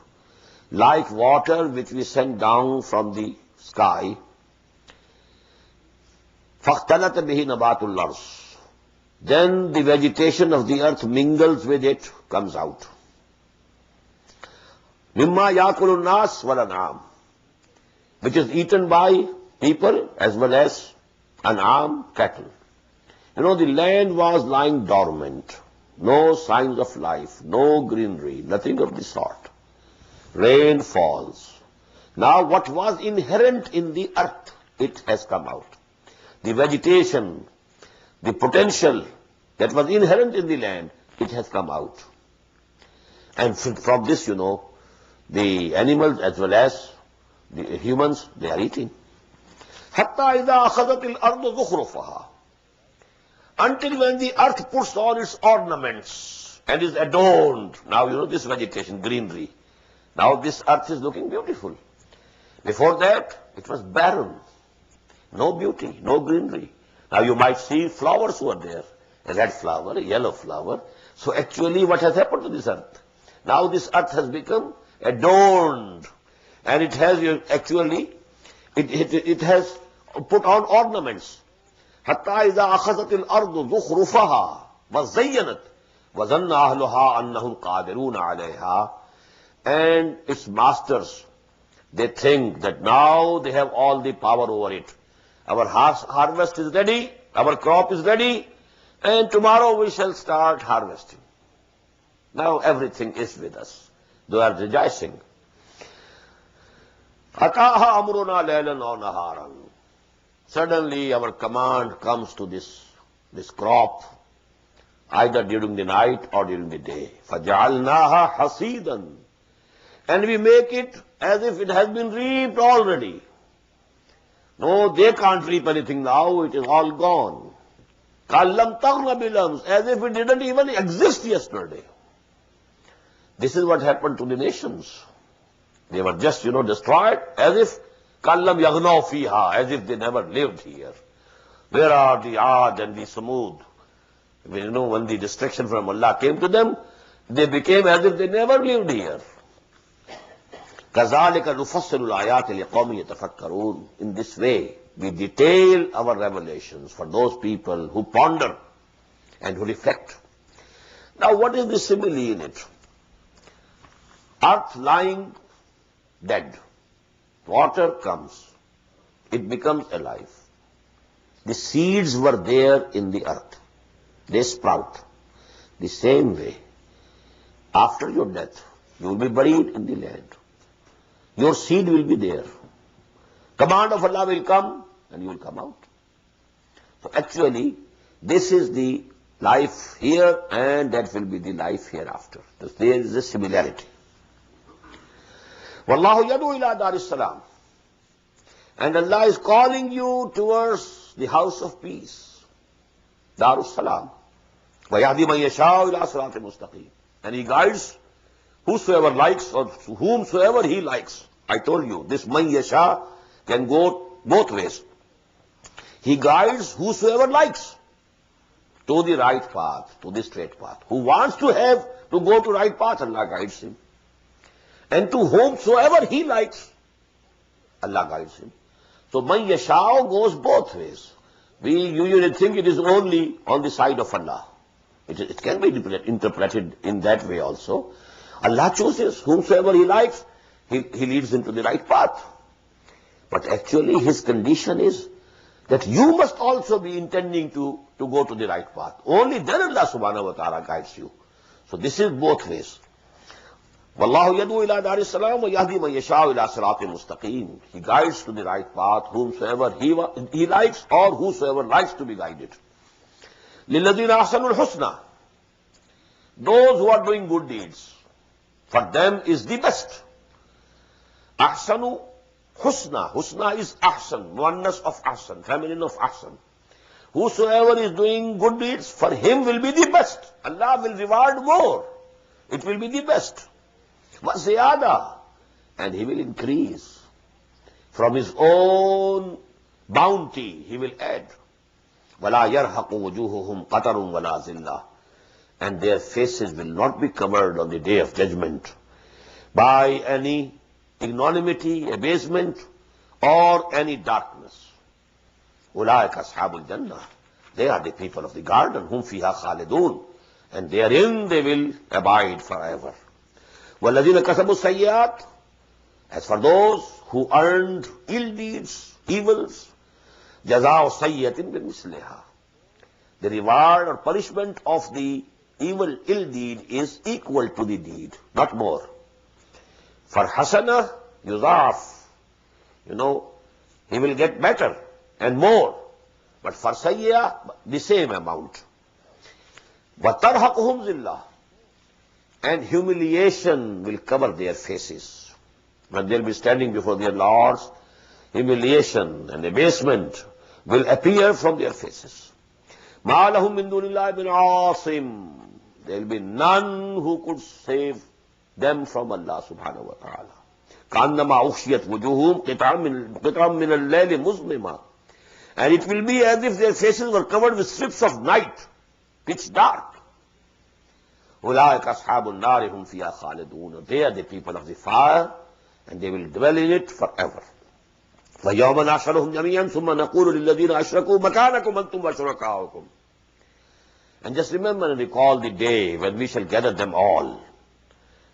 like water which we send down from the sky. فاختلط به نبات الأرض. Then the vegetation of the earth mingles with it, comes out. مما يأكل الناس والأنعام, which is eaten by people as well as an'am, cattle. The land was lying dormant, no signs of life, no greenery, nothing of the sort. Rain falls. Now what was inherent in the earth, it has come out. The vegetation, the potential that was inherent in the land, it has come out. And from this, the animals as well as the humans, they are eating. حَتَّى إِذَا أَخَذَتِ الْأَرْضُ ذُخْرُفَهَا. Until when the earth puts on its ornaments and is adorned. Now, this vegetation, greenery. Now this earth is looking beautiful. Before that, it was barren. No beauty, no greenery. Now you might see flowers were there. A red flower, a yellow flower. So actually what has happened to this earth? Now this earth has become adorned, and it has actually, it has put on ornaments. حَتَّى إِذَا أَخَذَتِ الْأَرْضُ زُخْرُفَهَا وَزَيَّنَتْ وَظَنَّ أَهْلُهَا أَنَّهُمْ قَادِرُونَ عَلَيْهَا. And its masters, they think that now they have all the power over it. Our harvest is ready, our crop is ready, and tomorrow we shall start harvesting. Now everything is with us. They are rejoicing. أَتَاهَا أَمْرُنَا لَيْلًا أَوْ نَهَارًا. Suddenly our command comes to this crop, either during the night or during the day. فَجَعَلْنَاهَا حَصِيدًا. And we make it as if it has been reaped already. No, they can't reap anything now, it is all gone. كَلَّمْ تَغْنَ بِالْأَمْسِ. As if it didn't even exist yesterday. This is what happened to the nations. They were just, destroyed, as if كَلَّمْ يَغْنَوْ فِيهَا, as if they never lived here. Where are the Aad and the Samud? When the destruction from Allah came to them, they became as if they never lived here. كَذَلِكَ نُفَصِّلُ الْآيَاتِ لِقَوْمٍ يَتَفَكَّرُونَ. In this way, we detail our revelations for those people who ponder and who reflect. Now, what is the simile in it? Earth lying dead. Water comes. It becomes alive. The seeds were there in the earth. They sprout. The same way, after your death, you will be buried in the land. Your seed will be there. Command of Allah will come and you will come out. So actually, this is the life here and that will be the life hereafter. There is a similarity. Wallahu yadu ila dar salam. And Allah is calling you towards the house of peace. Dar salam. Wa yahdi man yasha'u ila siratin mustaqim. And He guides whosoever likes or whomsoever He likes. I told you, this man yasha can go both ways. He guides whosoever likes to the right path, to the straight path. Who wants to go to right path, Allah guides him. And to whomsoever He likes, Allah guides him. So man yasha goes both ways. We usually think it is only on the side of Allah. It can be interpreted in that way also. Allah chooses whomsoever He likes, He leads into the right path. But actually His condition is that you must also be intending to go to the right path. Only then Allah subhanahu wa ta'ala guides you. So this is both ways. Wallahu yadu ila dar salam wa yahdi man yasha'u ila siratin mustaqim. He guides to the right path whomsoever he likes or whosoever likes to be guided. Lilladhina ahsanul husna. Those who are doing good deeds, for them is the best. Ahsanu husna. Husna is ahsan, muannas of ahsan, feminine of ahsan. Whosoever is doing good deeds, for him will be the best. Allah will reward more. It will be the best. Wasiyada. And He will increase. From His own bounty, He will add. وَلَا يَرْحَقُ وُجُوهُهُمْ قَتَرٌ وَلَا ذِلَّةٌ. And their faces will not be covered on the day of judgment by any ignominy, abasement, or any darkness. أُولَٰئِكَ أَصْحَابُ الْجَنَّةِ. They are the people of the garden, whum fiha khalidun, and therein they will abide forever. وَالَّذِينَ كَسَبُوا السَّيِّئَاتِ. As for those who earned ill deeds, evils, جَزَاءُ سَيِّئَةٍ بِمِثْلِهَا. The reward or punishment of the ill deed is equal to the deed, not more. For hasana, yudhaf, he will get better and more. But for sayya, the same amount. وَتَرْحَقُهُمْ ذِلَّةٌ. And humiliation will cover their faces. When they'll be standing before their lords, humiliation and abasement will appear from their faces. مَا لَهُم مِّن دُونِ اللَّهِ مِنْ عَاصِمٍ. There will be none who could save them from Allah subhanahu wa ta'ala. كَأَنَّمَا أُغْشِيَتْ وُجُوهُهُمْ قِطْعًا مِّنَ اللَّيْلِ مُظْلِمًا. And it will be as if their faces were covered with strips of night, pitch dark. أُولَٰئِكَ أَصْحَابُ النَّارِ هُمْ فِيهَا خَالِدُونَ. They are the people of the fire, and they will dwell in it forever. وَيَوْمَ نَحْشُرُهُمْ جَمِيعًا ثُمَّ نَقُولُ لِلَّذِينَ أَشْرَكُوا مَكَانَكُمْ أَنْتُمْ وَشُرَكَاؤُكُمْ. And just remember and recall the day when we shall gather them all.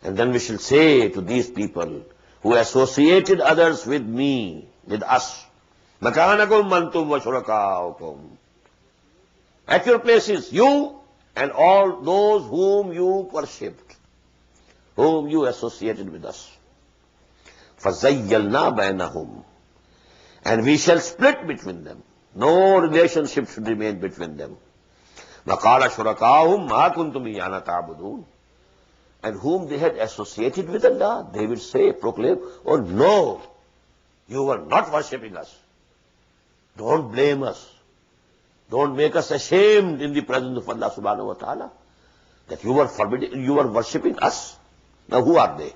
And then we shall say to these people who associated others with me, with us, مَكَانَكُمْ أَنْتُمْ وَشُرَكَاؤُكُمْ. At your places, you and all those whom you worshipped, whom you associated with us. فَزَيَّلْنَا بَيْنَهُمْ. And we shall split between them. No relationship should remain between them. وَقَالَ شُرَكَاؤُهُمْ مَا كُنْتُمْ إِيَّانَا تَعْبُدُونَ. And whom they had associated with Allah, they will say, proclaim, oh no, you were not worshipping us. Don't blame us. Don't make us ashamed in the presence of Allah subhanahu wa ta'ala that you were forbidding, you were worshipping us. Now who are they?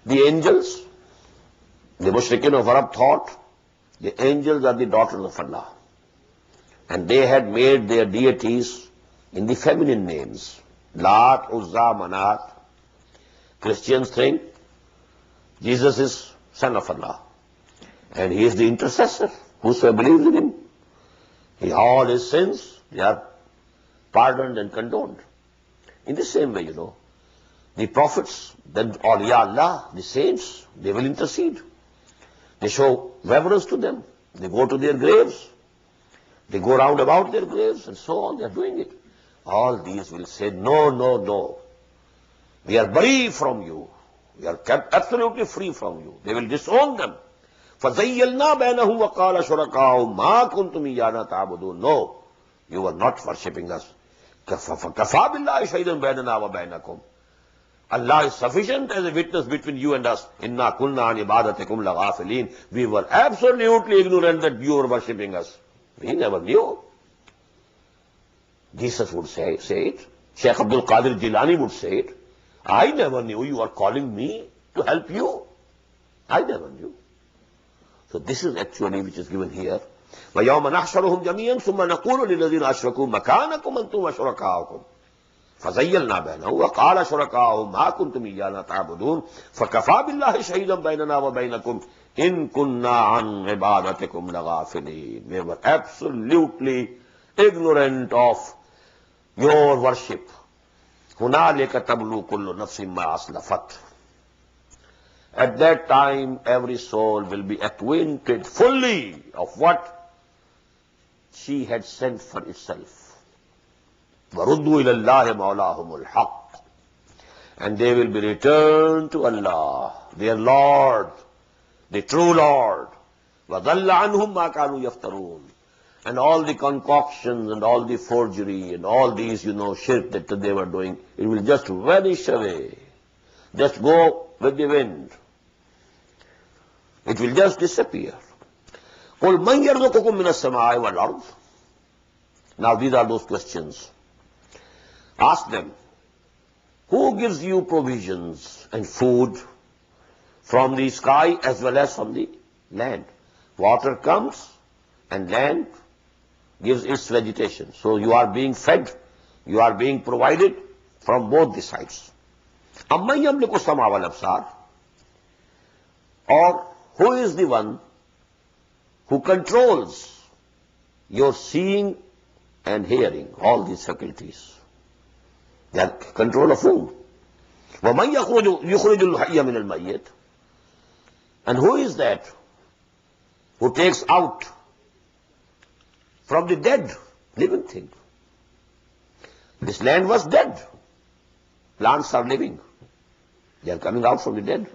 The angels. The mushrikeen of Arab thought the angels are the daughters of Allah. And they had made their deities in the feminine names. Lat, Uzza, Manat. Christians think Jesus is son of Allah. And he is the intercessor. Whosoever believes in him, all his sins, they are pardoned and condoned. In the same way, the prophets, then awliya Allah, the saints, they will intercede. They show reverence to them. They go to their graves. They go round about their graves and so on. They are doing it. All these will say, no, no, no. We are bari from you. We are kept absolutely free from you. They will disown them. فَزَيَّلْنَا بَيْنَهُمْ وَقَالَ شُرَكَاؤُهُمْ مَا كُنْتُمْ إِيَّانَا تَعْبُدُونَ. No, you were not worshipping us. كَفَى بِاللَّهِ شَهِيدًا بَيْنَنَا وَبَيْنَكُمْ. Allah is sufficient as a witness between you and us. إِنَّا كُنَّا عَنْ عِبَادَتِكُمْ لَغَافِلِينَ. We were absolutely ignorant that you were worshipping us. We never knew. Jesus would say it. Shaykh Abdul Qadir Jilani would say it. I never knew you are calling me to help you. I never knew. So this is actually which is given here. وَيَوْمَ نَحْشَرُهُمْ جَمِيعًا ثُمَّ نَقُولُ لِلَّذِينَ أَشْرَكُوا مَكَانَكُمْ أَنْتُمْ وَشُرَكَاؤُكُمْ فَزَيَّلْنَا بَيْنَهُمْ وَقَالَ شُرَكَاؤُهُمْ مَا كُنْتُمْ إِيَّانَا تَعْبُدُونَ فَكَفَى بِاللَّهِ شَهِيدًا بَيْنَنَا وَبَيْنَكُمْ إِن كُنَّا عَنْ عِبَادَتِكُمْ لَغَافِلِينَ. We were absolutely ignorant of your worship. هُنَالِكَ تَبْلُو كُلُّ نَفْسٍ مَا أَسْلَفَتْ. At that time, every soul will be acquainted fully of what she had sent for itself. وَرُدُّوا إِلَى اللَّهِ مَوْلَاهُمُ الْحَقِّ. And they will be returned to Allah, their Lord, the true Lord. وَضَلَّ عَنْهُمْ مَا كَانُوا يَفْتَرُونَ. And all the concoctions and all the forgery and all these, shirk that they were doing, it will just vanish away. Just go with the wind. It will just disappear. قُلْ مَنْ يَرْزُقُكُم مِّنَ السَّمَاءِ وَالْأَرْضِ. Now these are those questions. Ask them, who gives you provisions and food from the sky as well as from the land? Water comes and land gives its vegetation. So you are being fed, you are being provided from both the sides. أَمَّنْ يَمْلِكُ السَّمْعَ وَالْأَبْصَارَ. Or who is the one who controls your seeing and hearing, all these faculties? They are control of whom? وَمَنْ يُخْرِجُ الْحَيَّ مِنَ الْمَيِّتِ. And who is that who takes out from the dead living thing? This land was dead. Plants are living. They are coming out from the dead.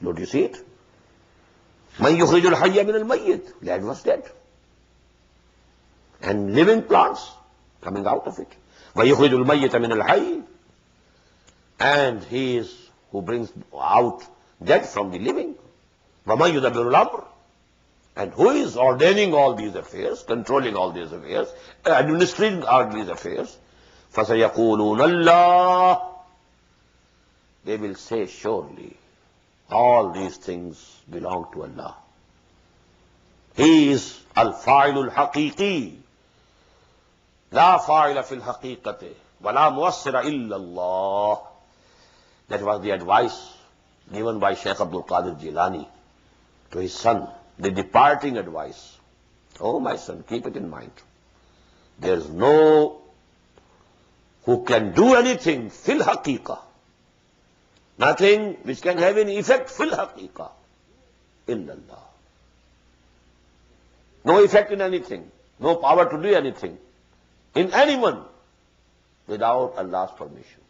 Don't you see it? مَنْ يُخْرِجُ الْحَيَّ مِنَ الْمَيِّتِ. Land was dead. And living plants coming out of it. وَيُخْرِجُ الْمَيِّتَ مِنَ الْحَيِّ. And he is who brings out dead from the living. وَمَنْ يُدَبِّرُ الْأَمْرِ. And who is ordaining all these affairs, controlling all these affairs, administering all these affairs? فَسَيَقُولُونَ اللَّهُ. They will say, surely all these things belong to Allah. He is al-fa'ilul haqiqi. لا فاعل فی الحقیقت ولا مؤثر الا اللہ. That was the advice given by Shaykh Abdul Qadir Jilani to his son, the departing advice. Oh my son, keep it in mind. There is no who can do anything fil haqiqa, nothing which can have any effect fil haqiqa illallah. No effect in anything, no power to do anything in anyone without Allah's permission.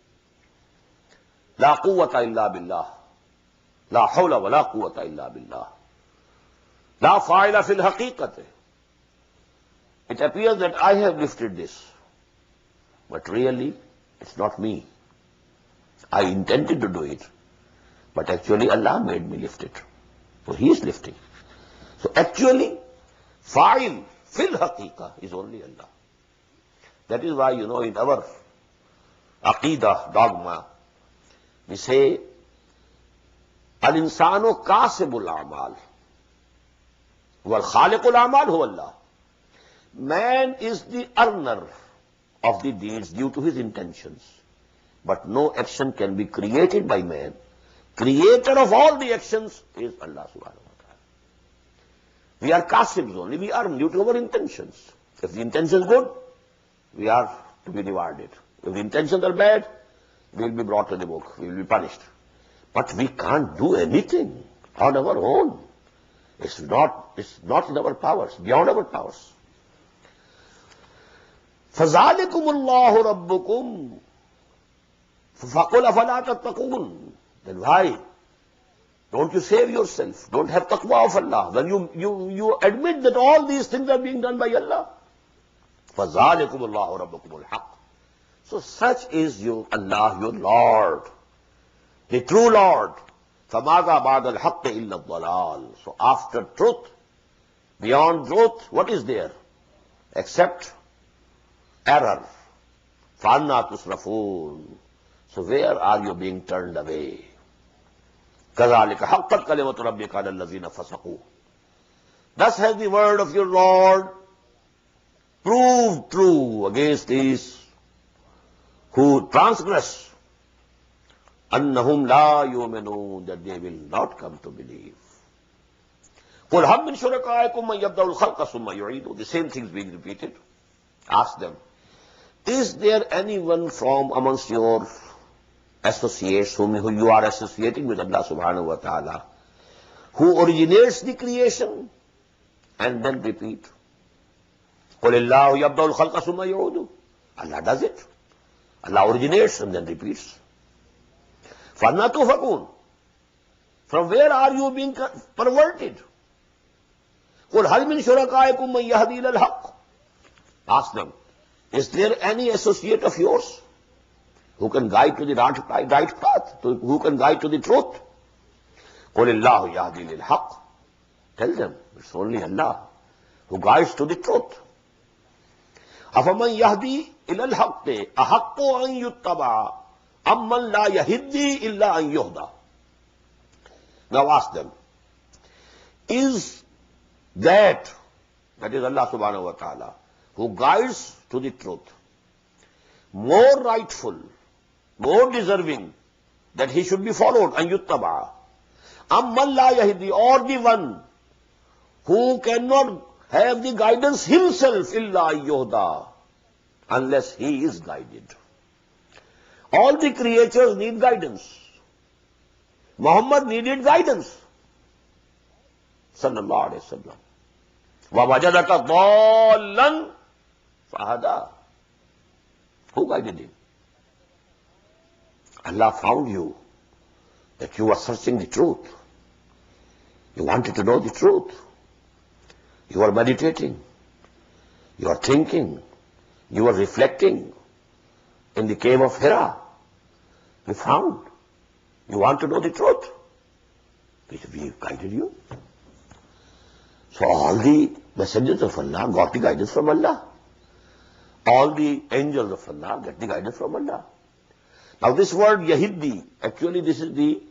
La quwwata illa billah, la hawla wa la quwwata illa billah, la fa'ila fil haqiqati. It appears that I have lifted this, but really it's not me. I intended to do it, but actually Allah made me lift it. So He is lifting. So actually, fa'il fil haqiqa is only Allah. That is why, in our aqidah, dogma, we say, al-insanu kasibul a'mal, wal khaliqul a'mal huwa Allah. Man is the earner of the deeds due to his intentions, but no action can be created by man. Creator of all the actions is Allah subhanahu wa ta'ala. We are kasibs only, we earn due to our intentions. If the intention is good, we are to be rewarded. If the intentions are bad, we will be brought to the book, we will be punished. But we can't do anything on our own. It's not in our powers, beyond our powers. فَذَلِكُمُ اللَّهُ رَبُّكُمْ فَقُلْ أَفَلَا تَتَّقُونَ. Then why don't you save yourself? Don't have taqwa of Allah. When you admit that all these things are being done by Allah. فَذَلِكُمُ اللَّهُ رَبُّكُمُ الْحَقِّ. So such is your Allah, your Lord, the true Lord. فَمَاذَا بَعْدَ الْحَقِّ إِلَّا الضَّلَالِ. So after truth, beyond truth, what is there? Except error. فَأَنَّا تُصْرَفُونَ. So where are you being turned away? كَذَلِكَ حَقَّتْ كَلِمَةُ رَبِّكَ عَلَى الَّذِينَ فَسَقُوا. Thus has the word of your Lord proved true against these who transgress. أَنَّهُمْ لَا يُؤْمِنُونَ. That they will not come to believe. قُلْ هَلْ مِنْ شُرَكَائِكُمْ مَنْ يَبْدَأُ الْخَلْقَ ثُمَّ يُعِيدُهُ. The same things being repeated. Ask them, is there anyone from amongst your associates whom you are associating with Allah subhanahu wa ta'ala who originates the creation and then repeat? قُلِ اللَّهُ يَبْدَأُ الْخَلْقَ ثُمَّ يُعِيدُهُ. Allah does it. Allah originates and then repeats. فَأَنَّا تُؤْفَكُونَ. From where are you being perverted? قُلْ هَلْ مِنْ شُرَكَائِكُمْ مَنْ يَهْدِي إِلَى الْحَقِّ. Ask them, is there any associate of yours who can guide to the right path, who can guide to the truth? قُلِ اللَّهُ يَهْدِي لِلْحَقِّ. Tell them, it's only Allah who guides to the truth. أَفَمَنْ يَهْدِي إِلَى الْحَقِّ أَحَقُّ أَنْ يُتَّبَعَ أَمَّنْ لَا يَهِدِّي إِلَّا أَنْ يُهْدَى. Now ask them, is that is Allah subhanahu wa ta'ala, who guides to the truth, more rightful, more deserving that he should be followed, and yuttaba, amman la yahdi, or the one who cannot have the guidance himself, illa yuhda, unless he is guided. All the creatures need guidance. Muhammad needed guidance, sallallahu alayhi wa sallam. وَوَجَدَكَ ضَالًّا فَهَدَى. Who guided him? Allah found you, that you were searching the truth. You wanted to know the truth. You were meditating. You were thinking. You were reflecting in the cave of Hira. You found. You want to know the truth. We guided you. So all the messengers of Allah got the guidance from Allah. All the angels of Allah get the guidance from Allah. Now this word Yahiddi, actually this is the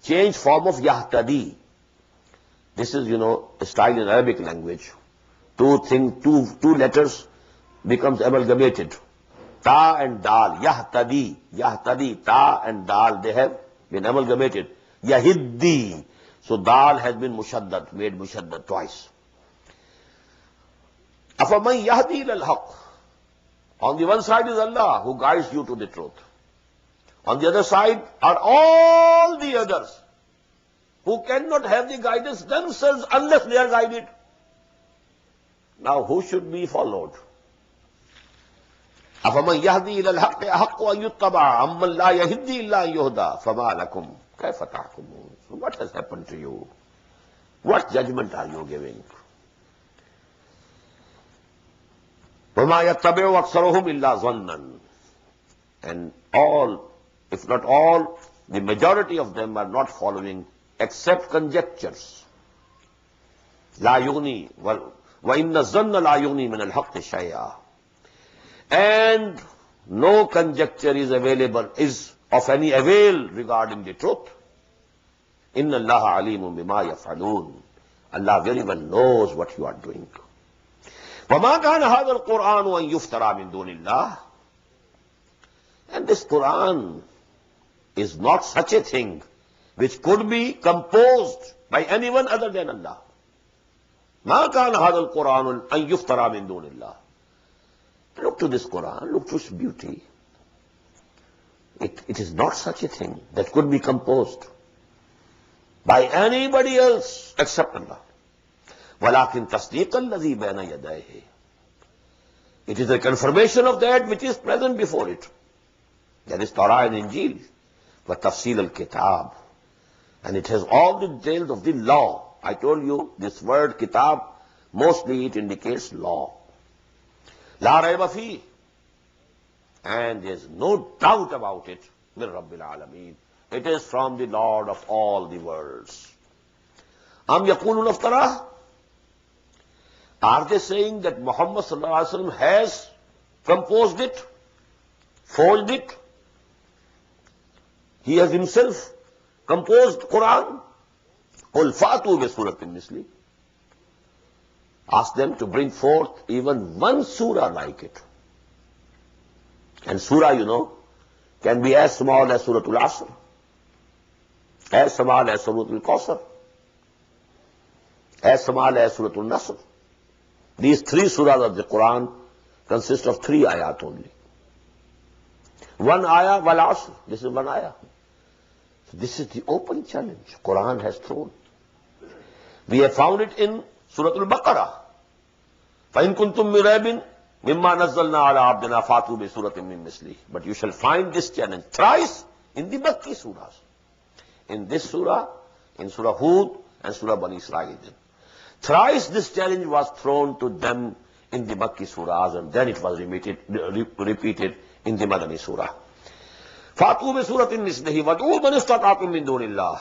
changed form of Yahtadi. This is, a style in Arabic language. Two letters becomes amalgamated. Ta and dal, yahtadi, yahtadi, ta and dal, they have been amalgamated. Yahiddi. So dal has been mushaddad, made mushaddad twice. Afaman yahdi ilal haqq. On the one side is Allah who guides you to the truth. On the other side are all the others who cannot have the guidance themselves unless they are guided. Now who should be followed? أَفَمَنْ يَهْدِي إِلَى الْحَقِّ أَحَقُّ أَنْ يُتَّبَعَ أَمَّنْ لَا يَهِدِّي إِلَّا أَنْ يُهْدَى فَمَا لَكُمْ كَيْفَ تَحْكُمُونَ. So what has happened to you? What judgment are you giving? وَمَا يَتَّبِعُ أَكْثَرُهُمْ إِلَّا ظَنًّا. And all, if not all, the majority of them are not following except conjectures. لَا يُغْنِي وَإِنَّ الظَّنَّ لَا يُغْنِي مِنَ الْحَقِّ شَيْئًا. And no conjecture is available, is of any avail regarding the truth. إِنَّ اللَّهَ عَلِيمٌ بِمَا يَفْعَلُونَ. Allah very well knows what you are doing. وَمَا كَانَ هَذَا الْقُرْآنُ أَنْ يُفْتَرَى مِنْ دُونِ اللَّهِ. And this Quran is not such a thing which could be composed by anyone other than Allah. مَا كَانَ هَذَا الْقُرْآنُ أَنْ يُفْتَرَى مِنْ دُونِ اللَّهِ. Look to this Quran, look to its beauty. It is not such a thing that could be composed by anybody else except Allah. وَلَكِنْ تَصْدِيقَ الَّذِي بَيْنَ يَدَيْهِ. It is a confirmation of that which is present before it. That is Torah and Injil. وَتَفْسِيلَ الْكِتَابِ. And it has all the details of the law. I told you this word kitab, mostly it indicates law. لَا رَيْبَ فِيهِ. And there is no doubt about it. مِنْ رَبِّ الْعَالَمِينَ. It is from the Lord of all the worlds. أَمْ يَقُولُونَ افْتَرَاهُ. Are they saying that Muhammad sallallahu alaihi wasallam has composed it, forged it? He has himself composed Quran. قُلْ فَأْتُوا بِسُورَةٍ مِثْلِهِ. Ask them to bring forth even one surah like it. And surah, you know, can be as small as Surah Al-Asr, as small as Surah Al-Kawthar, as small as Surah Al-Nasr. These three surahs of the Quran consist of 3 ayat only. One ayah, wal asr. This is one ayah. So this is the open challenge Quran has thrown. We have found it in Surah Al-Baqarah. فَإِن كُنْتُم مِّن رَيْبٍ مِمَّا نَزَّلْنَا عَلَىٰ عَبْدِنَا فَأْتُوا بِسُورَةٍ مِّن مِّثْلِهِ. But you shall find this challenge thrice in the Makki surahs. In this surah, in Surah Hud and Surah Bani Israel. Thrice this challenge was thrown to them in the Makki surahs, and then it was repeated in the Madani surah. فَأْتُوا بِسُورَةٍ مِّثْلِهِ وَادْعُوا مَنِ اسْتَطَعْتُم مِّن دُونِ اللَّهِ.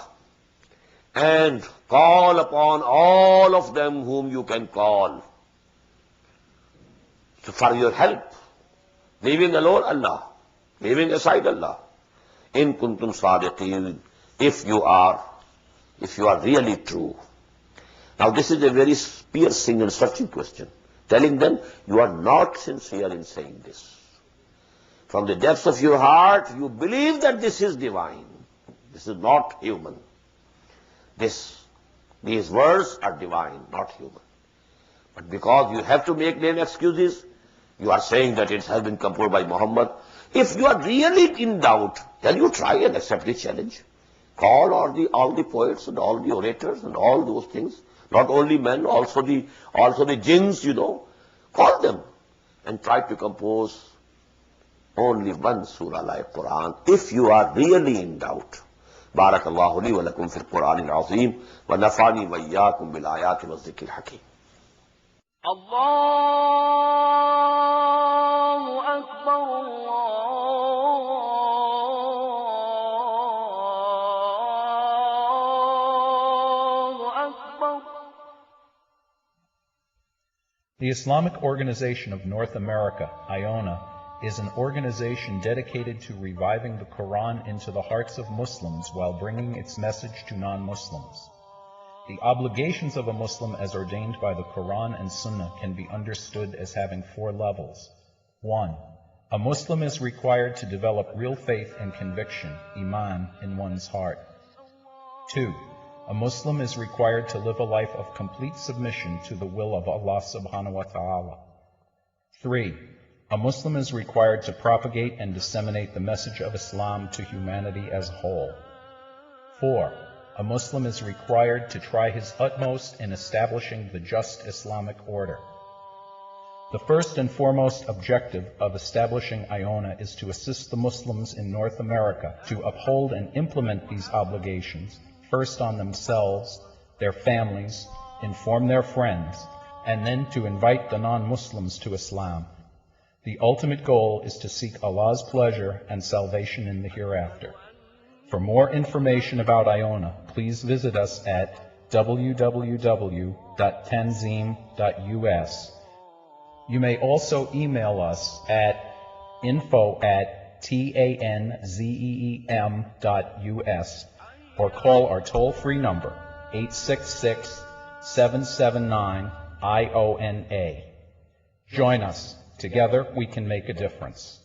And call upon all of them whom you can call for your help, leaving alone Allah, leaving aside Allah. In kuntum sadiqeen, if you are really true. Now this is a very piercing and searching question, telling them you are not sincere in saying this. From the depths of your heart, you believe that this is divine. This is not human. These words are divine, not human. But because you have to make them excuses, you are saying that it has been composed by Muhammad. If you are really in doubt, then you try and accept the challenge. Call all the poets and all the orators and all those things. Not only men, also the jinns, you know. Call them and try to compose only one surah like Quran, if you are really in doubt. Barakallahu li wa lakum fil Qur'an al-azim wa nafani wa iyyakum bil ayati wa dhikr al-hakim. Allahu Akbar, Allahu Akbar. The Islamic Organization of North America, IONA, is an organization dedicated to reviving the Quran into the hearts of Muslims while bringing its message to non-Muslims. The obligations of a Muslim as ordained by the Quran and Sunnah can be understood as having 4 levels. 1. A Muslim is required to develop real faith and conviction, iman, in one's heart. 2. A Muslim is required to live a life of complete submission to the will of Allah subhanahu wa ta'ala. 3. A Muslim is required to propagate and disseminate the message of Islam to humanity as a whole. 4. A Muslim is required to try his utmost in establishing the just Islamic order. The first and foremost objective of establishing IONA is to assist the Muslims in North America to uphold and implement these obligations, first on themselves, their families, inform their friends, and then to invite the non-Muslims to Islam. The ultimate goal is to seek Allah's pleasure and salvation in the hereafter. For more information about IONA, please visit us at www.tanzeem.us. You may also email us at info@tanzeem.us or call our toll-free number 866-779-IONA. Join us. Together we can make a difference.